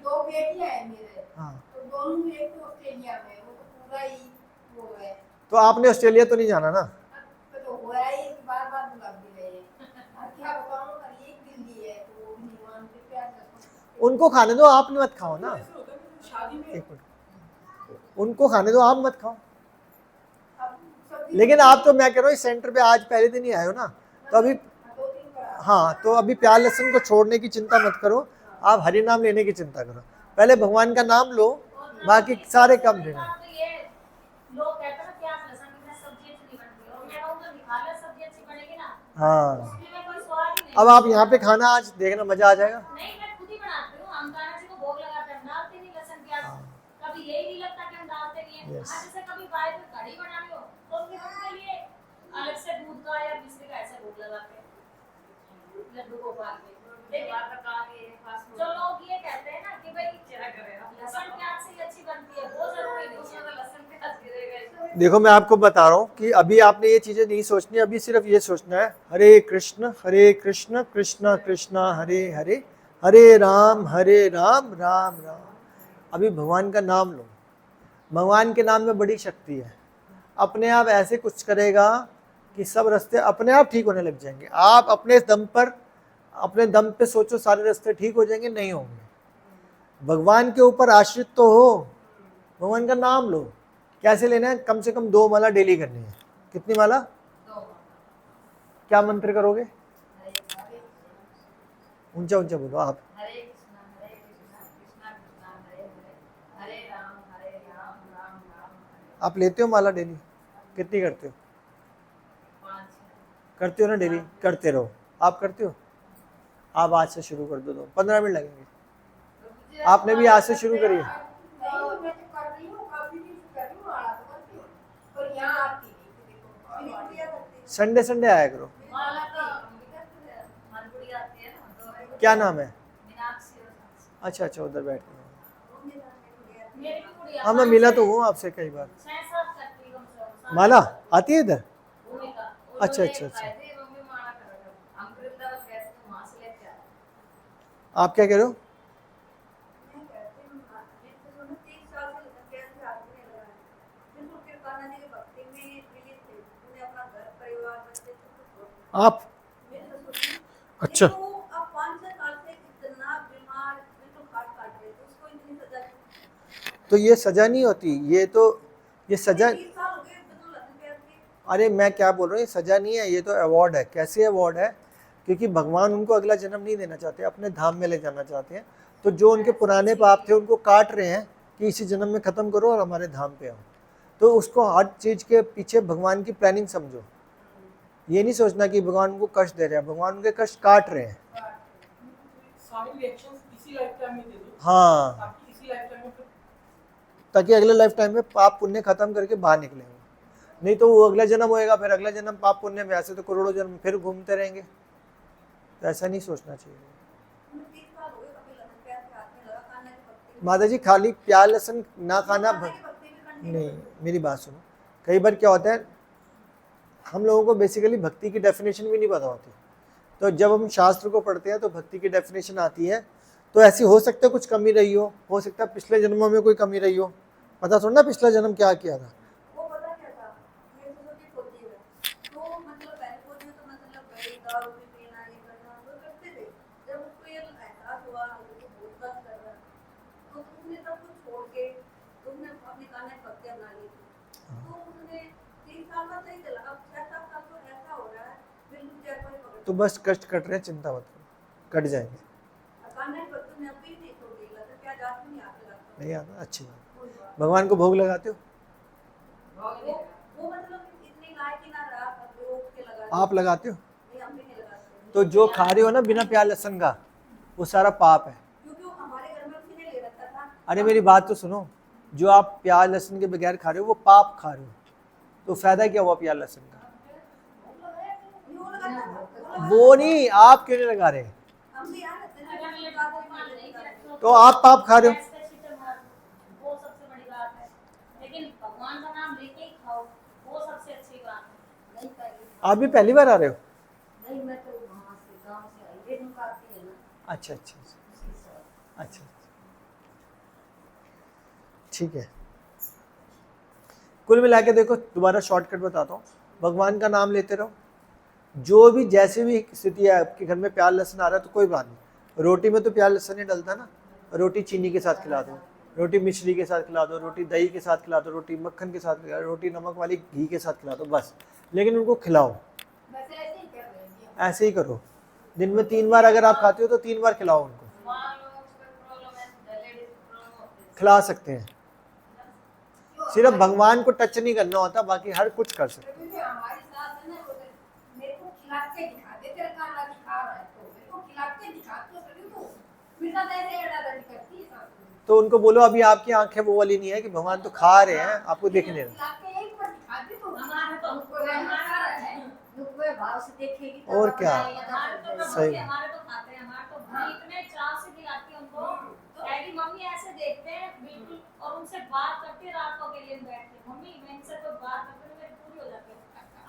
दो बेटियां हैं मेरे, हाँ, तो दोनों एक तो ऑस्ट्रेलिया में, वो तो पूरा ही वो है। तो आपने ऑस्ट्रेलिया तो नहीं जाना ना? तो हो रहा है कि बार बार बुला भी रहे हैं। और क्या बताऊं, पर एक दिल्ली है तो वो भी नहीं मानते प्याज लहसुन। उनको खाने दो, आप मत खाओ ना। ऐसे होता है कि शादी में एक मिनट, उनको खाने दो, आप मत खाओ। अब सब्जी लेकिन आप तो, मैं कह रहा हूँ इस सेंटर पे आज पहले दिन ही आए हो ना, तो अभी 2-3 बार हाँ, तो अभी प्याज लहसुन को छोड़ने की चिंता मत करो, आप हरि नाम लेने की चिंता करो। पहले भगवान का नाम लो, बाकी सारे काम देना। तो ये लोग कहते हैं ना प्याज लहसुन की बिना सब्जी अच्छी नहीं बनती, और मैं कहूँगा निकाले सब्जी अच्छी बनेगी ना, हाँ, उसमें कोई स्वाद ही नहीं। अब आप यहाँ पे खाना आज देखना, मजा आ जाएगा। नहीं, मैं खुद ही बनाती हूँ। हम कान्हा जी को भोग लगाते हैं, हम डालते नहीं लहसुन प्याज। कभी यही नहीं लगता कि हम डालते नहीं है। Yes. हाँ, जैसे कभी बाहर में कढ़ी बनानी हो तो फिर उनके लिए अलग से दूध का या मिश्री का ऐसे भोग लगाते हैं, लड्डू गोपाल के। लेकिन जो लोग ये कहते हैं ना कि भाई लहसुन प्याज से ही अच्छी बनती है, वो जरूरी नहीं है। लहसुन प्याज गिरेगा। देखो मैं आपको बता रहा हूँ कि अभी आपने ये चीजें नहीं सोचनी, अभी सिर्फ ये सोचना है हरे कृष्ण कृष्ण कृष्ण हरे हरे, हरे राम राम राम। अभी भगवान का नाम लो, भगवान के नाम में बड़ी शक्ति है। अपने आप ऐसे कुछ करेगा कि सब रास्ते अपने आप ठीक होने लग जाएंगे। आप अपने दम पे सोचो सारे रास्ते ठीक हो जाएंगे, नहीं होंगे। भगवान के ऊपर आश्रित तो हो, भगवान का नाम लो। कैसे लेना है? कम से कम 2 माला डेली करनी है। कितनी माला? 2 क्या मंत्र करोगे? हरे हरे ऊंचा ऊंचा बोलो आप। हरे कृष्णा हरे आप लेते हो माला डेली? कितनी करते हो? 5 करते हो ना डेली? करते रहो। आप करते हो? आप आज से शुरू कर दो, 15 मिनट लगेंगे। आपने भी आज से शुरू करी है? नहीं, मैं तो कर रही हूँ, काफी दिन से कर रही हूँ, आड़ा तो करती हूँ, पर यहाँ आती नहीं, तो देखो, मेरी गुड़िया करती है। संडे संडे आया करो। माला का हम भी करते हैं, हमारी गुड़िया आती है ना, तो क्या नाम है? मीनाक्षी और साक्षी। अच्छा अच्छा, उधर बैठते हो। वो मेरी गुड़िया थी। मेरी भी गुड़िया हाँ मैं मिला तो हूँ आपसे कई बार। 6-7 करती कम से कम। माला आती है इधर? भूमिका अच्छा, अच्छा, अच्छा। मम्मी माला कर रहे थे, हम वृंदावन गए थे तो वहां से लेके आए। आप क्या कह रहे हो? मैं कहती हूँ, मैं तो सुनो 3 साल से कैसे हाथ में लगा है। बिल्कुल कृपाना जी के भक्ति में प्रिय थे, उन्हें अपना घर परिवार बच्चे सब कुछ छोड़ दिया। आप? मेरे ससुर जी, अच्छा। लेकिन वो अब 5-6 साल से इतना बीमार, बिल्कुल खाट रहे थे, उसको इतनी सजा क्यों? तो ये सजा नहीं होती, ये सजा। 30 साल हो गए, बिल्कुल लग्न पे आके। अरे मैं क्या बोल रहा हूँ, ये सजा नहीं है, ये तो अवार्ड है। कैसे अवार्ड है? क्योंकि भगवान उनको अगला जन्म नहीं देना चाहते, अपने धाम में ले जाना चाहते हैं। तो जो उनके पुराने पाप थे उनको काट रहे हैं कि इसी जन्म में ख़त्म करो और हमारे धाम पे आओ। तो उसको हर चीज़ के पीछे भगवान की प्लानिंग समझो। ये नहीं सोचना कि भगवान उनको कष्ट दे रहे हैं, भगवान उनके कष्ट काट रहे हैं। सारे रिएक्शंस इसी लाइफ टाइम में दे दो, हाँ, ताकि इसी लाइफ टाइम में फिर ताकि अगले लाइफ टाइम में पाप पुण्य खत्म करके बाहर निकलेंगे। नहीं तो वो अगला जन्म होएगा, फिर अगला जन्म पाप पुण्य में, ऐसे तो करोड़ों जन्म फिर घूमते रहेंगे। तो ऐसा नहीं सोचना चाहिए। उन्हें 30 साल हो गए, कभी लग्न पे आके हाथ में लगा, कान्हा की भक्ति में। माता जी खाली प्याज लहसुन ना खाना कान्हा की भक्ति भी करनी नहीं, मेरी बात सुनो। कई बार क्या होता है, हम लोगों को बेसिकली भक्ति की डेफिनेशन भी नहीं पता होती। तो जब हम शास्त्र को पढ़ते हैं तो भक्ति की डेफिनेशन आती है, तो ऐसी हो सकता है कुछ कमी रही हो सकता है पिछले जन्मों में कोई कमी रही हो। पता थोड़ा ना पिछला जन्म क्या किया था। वो पता क्या था, मेरे ससुर की पोती है, तो मतलब पहले पोती में तो मतलब गई दारू भी पीना, ये करना वो करते थे। जब उसको ये एहसास हुआ कि वो बहुत गलत कर रहा है, तो उसने सब कुछ छोड़ के उसने अपनी कान्हा की भक्ति अपना ली थी। तो उसने 3 साल में सही चला, अब 6-7 साल तो ऐसा हो रहा है बिल्कुल जैसा ही पकड़। तो बस कष्ट कट रहे हैं, चिंता मत करो, कट जाएंगे। कान्हा की भक्ति में अब भी नहीं छोड़ दी, लगता क्या जात में नहीं आते लगता। नहीं आता, अच्छी बात। भगवान को भोग लगाते हो? वो मतलब इतनी लायक ही ना रहा, अब लोग के लगा आप लगाते हो? नहीं, हम भी नहीं लगाते, तो जो खा रहे हो ना बिना प्याज लहसुन का, वो सारा पाप है। क्योंकि वो हमारे घर में उसी ने ले रखा था। अरे मेरी बात तो सुनो, जो आप प्याज लहसुन के बगैर खा रहे हो वो पाप खा रहे हो, तो फायदा क्या हुआ प्याज लहसुन का? वो लगाता था, वो नहीं, आप क्यों नहीं लगा रहे? हम भी यार अगर ये भगवान नहीं करते तो आप पाप खा रहे हो। वो सबसे बड़ी बात है, लेकिन भगवान का नाम लेके ही खाओ, वो सबसे अच्छी बात है। नहीं पहले आप भी पहली बार आ रहे हो? नहीं, मैं तो वहाँ से गांव से आई, ये नुका आती है ना अच्छा अच्छा अच्छा उसी से। अच्छा, ठीक है। कुल मिला के देखो, दोबारा शॉर्टकट बताता हूँ, भगवान का नाम लेते रहो। जो भी जैसे भी स्थिति है, आपके घर में प्याज लहसुन आ रहा है तो कोई बात नहीं, रोटी में तो प्याज लहसुन नहीं डलता ना, रोटी चीनी के साथ खिला दो, रोटी मिश्री के साथ खिला दो, रोटी दही के साथ खिला दो, रोटी मक्खन के साथ खिला दो, रोटी नमक वाली घी के साथ खिला दो, बस। लेकिन उनको खिलाओ, वैसे ऐसे ही कर रहे हैं। ऐसे ही करो। दिन में 3 बार अगर आप खाते हो तो 3 बार खिलाओ उनको, वहाँ लोगों को कोई प्रॉब्लम है, लेडीज प्रॉब्लम होती है। खिला सकते हैं। सिर्फ भगवान को टच नहीं करना होता, बाकी हर कुछ कर सकते हैं। क्योंकि हमारी सास है ना, वो मेरे को खिला के दिखाते, तेरा कान्हा खा रहा है तो मेरे को खिला के दिखाते, तो फिर ना ऐसे एड़ा करती है सास। तो उनको बोलो अभी आपकी आंखें वो वाली नहीं है कि भगवान तो खा रहे हैं, आपको देख नहीं रहे। खिला के एक बार दिखाते तो हमारे तो उनको रहना खा रहा है, दुख भाव से देखेगी तो और क्या? हमारे तो प्रभु सही। जी, हमारे तो खाते हैं, हमारे तो भाई इतने चाव से खिलाती है उनको, डैडी मम्मी ऐसे देखते हैं बिल्कुल, और उनसे बात करती है रात को अकेले में बैठ के, मम्मी मैं इनसे कोई बात करती हूँ मेरी पूरी हो जाती है।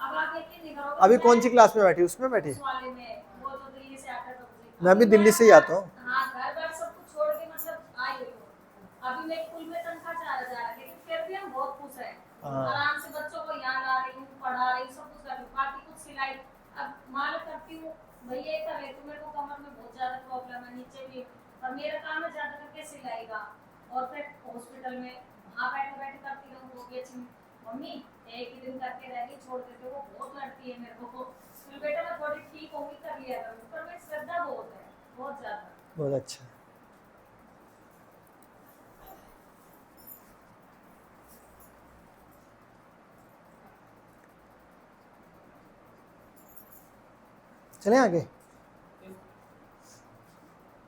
अब आप यकीन नहीं करोगे, अभी कौन सी क्लास में बैठी, उसमें बैठी? उस वाले में, वो जो दिल्ली से आता है तो मैं भी दिल्ली से ही आता हूँ। हाँ, घर बार सब कुछ छोड़ के मतलब आई हुई हूँ। अभी मेरे कुल में तनख्वाह 4,000 है, लेकिन फिर भी हम बहुत खुश हैं। हाँ। आराम से बच्चों को यहाँ ला रही हूँ, पढ़ा रही हूँ, सब कुछ कर रही हूँ, बाकी कुछ सिलाई अब माल करती हूँ, भैया कर रहे तो मेरे को कमर में बहुत ज्यादा प्रॉब्लम है, नीचे भी, और मेरा काम है ज्यादा करके सिलाई का, और फिर हॉस्पिटल में वहाँ बैठे बैठे करती रहूँ। वो भी अच्छी मम्मी एक ही दिन करके रहेगी, छोड़ देते, वो बहुत लड़ती है मेरे को, फिर बेटा मैं थोड़ी ठीक होगी कर लिया करूँ, पर मैं श्रद्धा बहुत है, बहुत ज्यादा। बहुत अच्छा। चलें आगे।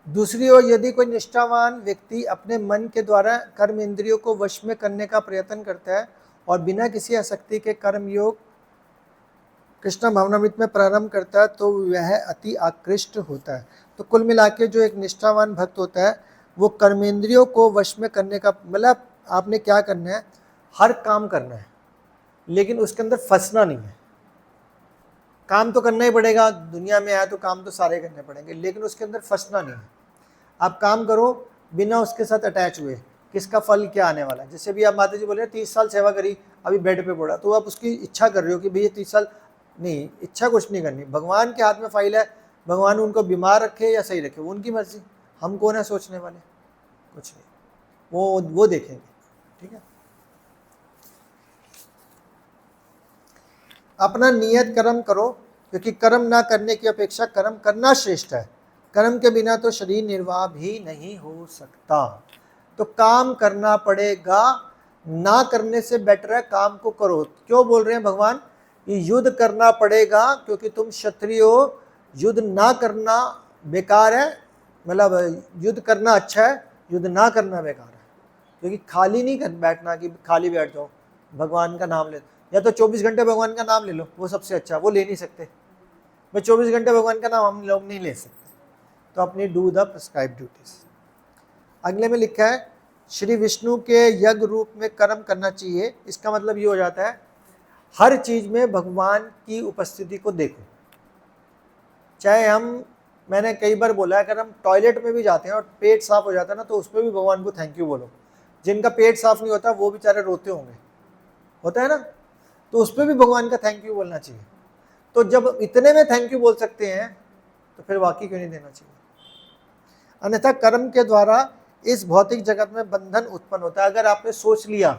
दूसरी ओर यदि कोई निष्ठावान व्यक्ति अपने मन के द्वारा कर्म इंद्रियों को वश में करने का प्रयत्न करता है और बिना किसी आसक्ति के कर्म योग कृष्ण भावनामृत में प्रारंभ करता है तो वह अति आकृष्ट होता है। तो कुल मिला के जो एक निष्ठावान भक्त होता है वो कर्मेंद्रियों को वश में करने का, मतलब आपने क्या करना है, हर काम करना है लेकिन उसके अंदर फंसना नहीं है। काम तो करना ही पड़ेगा, दुनिया में आया तो काम तो सारे करने पड़ेंगे, लेकिन उसके अंदर फंसना नहीं है। आप काम करो बिना उसके साथ अटैच हुए, किसका फल क्या आने वाला है। जैसे भी आप माता जी बोल रहे हैं 30 साल सेवा करी, अभी बेड पे पड़ा, तो आप उसकी इच्छा कर रहे हो कि भैया 30 साल, नहीं, इच्छा कुछ नहीं करनी, भगवान के हाथ में फाइल है, भगवान उनको बीमार रखे या सही रखे वो उनकी मर्जी, हम कौन है सोचने वाले, कुछ नहीं, वो देखेंगे। ठीक है, अपना नियत कर्म करो क्योंकि कर्म ना करने की अपेक्षा कर्म करना श्रेष्ठ है। कर्म के बिना तो शरीर निर्वाह भी नहीं हो सकता। तो काम करना पड़ेगा, ना करने से बेटर है काम को करो। क्यों बोल रहे हैं भगवान, ये युद्ध करना पड़ेगा क्योंकि तुम क्षत्रिय हो, युद्ध ना करना बेकार है, मतलब युद्ध करना अच्छा है, युद्ध ना करना बेकार है। क्योंकि खाली नहीं बैठना कि खाली बैठ जाओ, भगवान का नाम ले, या तो 24 घंटे भगवान का नाम ले लो, वो सबसे अच्छा, वो ले नहीं सकते। मैं 24 घंटे भगवान का नाम हम लोग नहीं ले सकते, तो अपनी डू द प्रिस्क्राइब ड्यूटीज। अगले में लिखा है श्री विष्णु के यज्ञ रूप में कर्म करना चाहिए। इसका मतलब ये हो जाता है हर चीज में भगवान की उपस्थिति को देखो। चाहे मैंने कई बार बोला है, अगर हम टॉयलेट में भी जाते हैं और पेट साफ हो जाता है ना, तो उसमें भी भगवान को थैंक यू बोलो। जिनका पेट साफ नहीं होता वो बेचारे रोते होंगे, होता है ना, तो उस पर भी भगवान का थैंक यू बोलना चाहिए। तो जब इतने में थैंक यू बोल सकते हैं तो फिर वाकई क्यों नहीं देना चाहिए। अन्यथा कर्म के द्वारा इस भौतिक जगत में बंधन उत्पन्न होता है। अगर आपने सोच लिया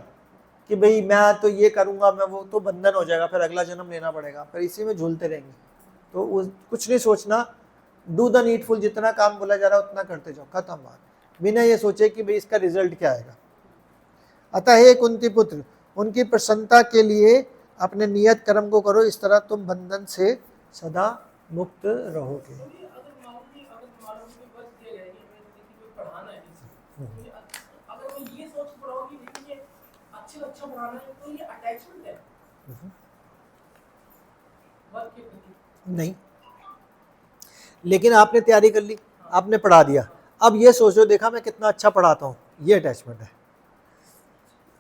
कि भाई मैं तो ये करूंगा, मैं वो, तो बंधन हो जाएगा, फिर अगला जन्म लेना पड़ेगा, फिर इसी में झूलते रहेंगे। तो कुछ नहीं सोचना, डू द नीडफुल, जितना काम बोला जा रहा है उतना करते जाओ, खत्म बात, बिना ये सोचे कि भाई इसका रिजल्ट क्या आएगा। अतः हे कुंती पुत्र, उनकी प्रसन्नता के लिए अपने नियत कर्म को करो, इस तरह तुम बंधन से सदा मुक्त रहोगे। पढ़ाना है, अगर मैं ये सोच पढ़ाऊं कि ये अच्छा पढ़ाना है, तो ये अटैचमेंट है वर्क के प्रति नहीं। लेकिन आपने तैयारी कर ली, आपने पढ़ा दिया, अब ये सोचो देखा मैं कितना अच्छा पढ़ाता हूँ, ये अटैचमेंट है,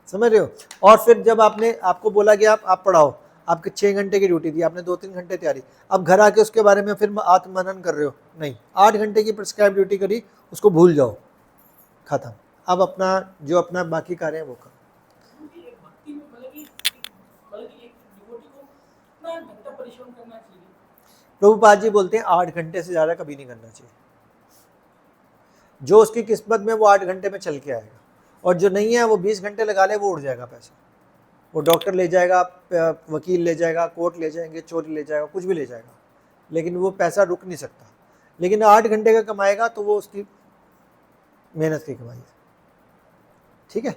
समझ रहे हो। और फिर जब आपको बोला गया आप पढ़ाओ, आपके 6 घंटे की ड्यूटी थी, आपने 2-3 घंटे तैयारी, अब घर आके उसके बारे में फिर आत्ममनन कर रहे हो, नहीं, 8 घंटे की प्रिस्क्राइब ड्यूटी करी, उसको भूल जाओ, खत्म। अब अपना बाकी कार्य है वो करो। भक्ति में मतलब कि एक डिवोटी को कितना घंटा परिश्रम करना चाहिए। प्रभुपाद जी बोलते हैं 8 घंटे से ज़्यादा कभी नहीं करना चाहिए। जो उसकी किस्मत में वो 8 घंटे में चल के आएगा, और जो नहीं है वो 20 घंटे लगा ले, वो उड़ जाएगा पैसा, वो डॉक्टर ले जाएगा, वकील ले जाएगा, कोर्ट ले जाएंगे, चोरी ले जाएगा, कुछ भी ले जाएगा, लेकिन वो पैसा रुक नहीं सकता। लेकिन 8 घंटे का कमाएगा तो वो उसकी मेहनत की कमाई है। ठीक है,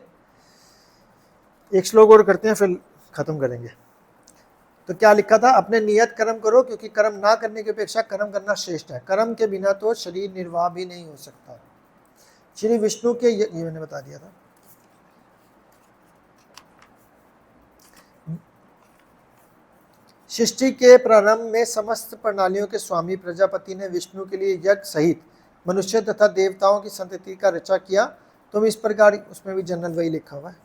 एक श्लोक और करते हैं फिर खत्म करेंगे। तो क्या लिखा था, अपने नियत कर्म करो क्योंकि कर्म ना करने की अपेक्षा कर्म करना श्रेष्ठ है। कर्म के बिना तो शरीर निर्वाह भी नहीं हो सकता। श्री विष्णु के, ये मैंने बता दिया था। सृष्टि के प्रारंभ में समस्त प्रणालियों के स्वामी प्रजापति ने विष्णु के लिए यज्ञ सहित मनुष्य तथा देवताओं की संतति का रचा किया। तुम इस प्रकार, उसमें भी जनरल वही लिखा हुआ है।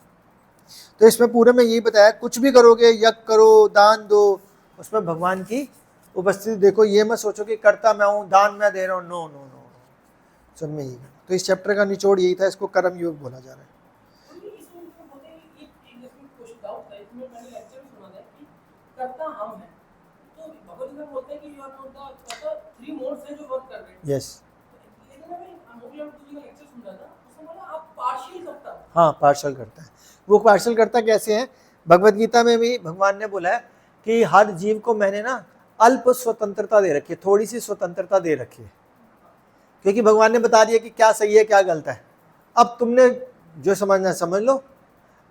तो इसमें पूरे में यही बताया, कुछ भी करोगे, यज्ञ करो, दान दो, उसमें भगवान की उपस्थिति देखो। ये मत सोचो कि करता मैं हूँ, दान मैं दे रहा हूँ, नो नो नो, सब में यही। तो इस चैप्टर का निचोड़ यही था, इसको कर्म योग बोला जा रहा है। यस, हाँ, पार्शल करता है। वो पार्शल करता कैसे है, भगवत गीता में भी भगवान ने बोला है कि हर जीव को मैंने ना अल्प स्वतंत्रता दे रखी है, थोड़ी सी स्वतंत्रता दे रखी है, क्योंकि भगवान ने बता दिया कि क्या सही है क्या गलत है। अब तुमने जो समझना है समझ लो।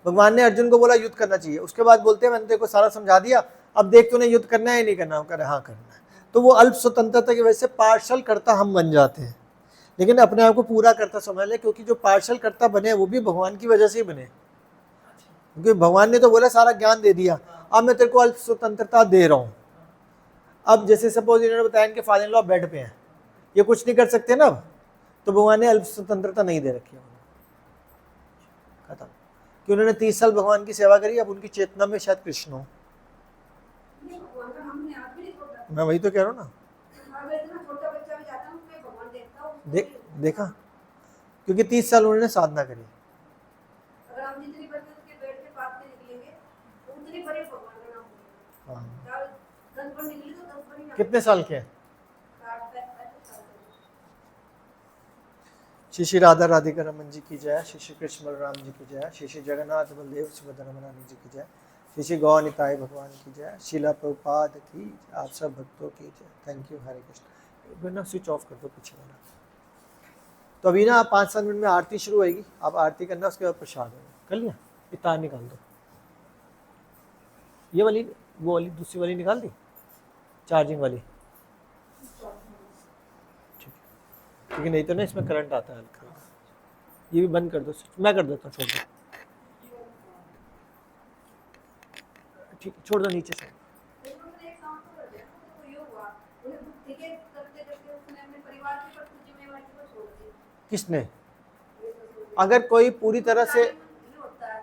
भगवान ने अर्जुन को बोला युद्ध करना चाहिए, उसके बाद बोलते हैं मैंने तेरे को सारा समझा दिया, अब देख तूने युद्ध करना है या नहीं करना, कर हाँ करना है। तो वो अल्प स्वतंत्रता की वजह से पार्शल कर्ता हम बन जाते हैं, लेकिन अपने आप को पूरा कर्ता समझ ले, क्योंकि जो पार्शल कर्ता बने वो भी भगवान की वजह से ही बने, क्योंकि भगवान ने तो बोला सारा ज्ञान दे दिया, अब मैं तेरे को अल्प स्वतंत्रता दे रहा हूँ। अब जैसे सपोज इन्होंने बताया इनके फादर इन लॉ बेड पे हैं, ये कुछ नहीं कर सकते ना, अब तो भगवान ने अल्प स्वतंत्रता नहीं दे रखी है, खत्म। कि उन्होंने 30 साल भगवान की सेवा करी, अब उनकी चेतना में शायद कृष्ण हो। नहीं, भगवान का हमने हाथ भी नहीं छोड़ा। मैं वही तो कह रहा हूँ ना, अगर इतना छोटा बच्चा भी जाता है उसमें भगवान देखता है, उसको देखा, क्योंकि 30 साल उन्होंने साधना करी। अगर हम जितनी बड़ी उसके बेड के पास से निकलेंगे तो उतनी बड़ी भगवान का नाम होगा। हाँ। 10 बार निकले तो 10 बार ही नाम। कितने साल के हैं? 60-65 साल के। श्री श्री राधा राधिका रमन जी की जय, श्री श्री कृष्ण बलराम जी की जय, श्री श्री जगन्नाथ बलदेव सुभद्रा रमन जी की जय, श्री श्री गौ निताई भगवान की जय, शीला प्रभुपाद की, आप सब भक्तों की जय। Thank you, Hare Krishna. ना स्विच ऑफ कर दो पीछे वाला। तो अभी ना 5-7 मिनट में आरती शुरू होगी, आप आरती करना, उसके बाद प्रसाद होगा। कर लिया? ये तार निकाल दो, ये वाली, वो वाली दूसरी वाली निकाल दी, चार्जिंग वाली, ठीक है, क्योंकि नहीं तो ना इसमें करंट आता है हल्का। ये भी बंद कर दो, मैं कर देता हूँ, छोड़ दो, ठीक, छोड़ दो नीचे से। उन्होंने एक काम तो कर दिया, तो ये हुआ उन्हें भक्ति के करते करते उसने अपने परिवार की प्रति जिम्मेवारी को छोड़ दी। किसने? अगर कोई पूरी तरह से,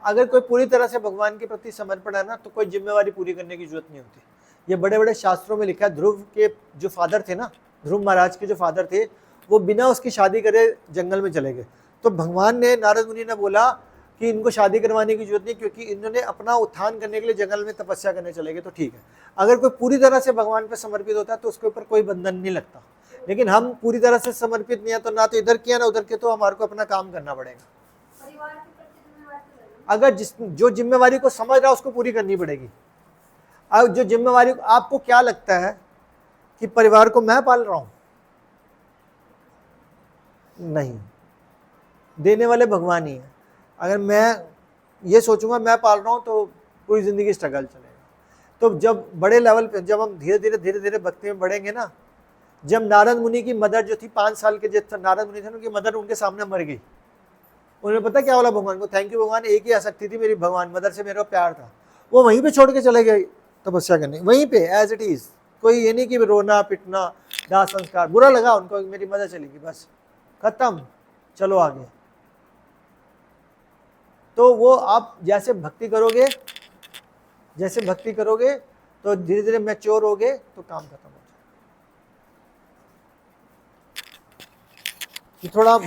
अगर कोई पूरी तरह से भगवान के प्रति समर्पण है ना, तो कोई जिम्मेवारी पूरी करने की जरूरत नहीं होती। ये बड़े बड़े शास्त्रों में लिखा है, ध्रुव के जो फादर थे ना, ध्रुव महाराज के जो फादर थे, वो बिना उसकी शादी करे जंगल में चले गए। तो भगवान ने, नारद मुनि ने बोला कि इनको शादी करवाने की जरूरत नहीं, क्योंकि इन्होंने अपना उत्थान करने के लिए जंगल में तपस्या करने चले गए, तो ठीक है। अगर कोई पूरी तरह से भगवान पर समर्पित होता है तो उसके ऊपर कोई बंधन नहीं लगता, लेकिन हम पूरी तरह से समर्पित नहीं है, तो ना तो इधर किया ना उधर के, तो हमारे को अपना काम करना पड़ेगा। परिवार के प्रति जिम्मेवारी तो लगेगी। अगर जो जिम्मेवारी को समझ रहा है उसको पूरी करनी पड़ेगी। अब जो जिम्मेवारी, आपको क्या लगता है कि परिवार को मैं पाल रहा हूं? नहीं, देने वाले भगवान ही है। अगर मैं ये सोचूंगा मैं पाल रहा हूं तो पूरी जिंदगी स्ट्रगल चलेगा। तो जब बड़े लेवल पे, जब हम धीरे धीरे भक्ति में बढ़ेंगे ना, जब नारद मुनि की मदर जो थी 5 साल के, जो नारद मुनि थे उनकी मदर उनके सामने मर गई, उन्हें पता क्या बोला भगवान को? थैंक यू भगवान, एक ही आसक्ति थी मेरी, भगवान मदर से मेरा प्यार था। वो वहीं पे छोड़ के चले गए तपस्या करने, वहीं पे एज इट इज। कोई ये नहीं कि रोना पिटना, दाह संस्कार, बुरा लगा उनको, मेरी मदर चली गई, बस खत्म, चलो आगे। तो वो आप जैसे भक्ति करोगे, जैसे भक्ति करोगे तो धीरे धीरे मैच्योर होगे, तो काम खत्म हो जाएगा। थोड़ा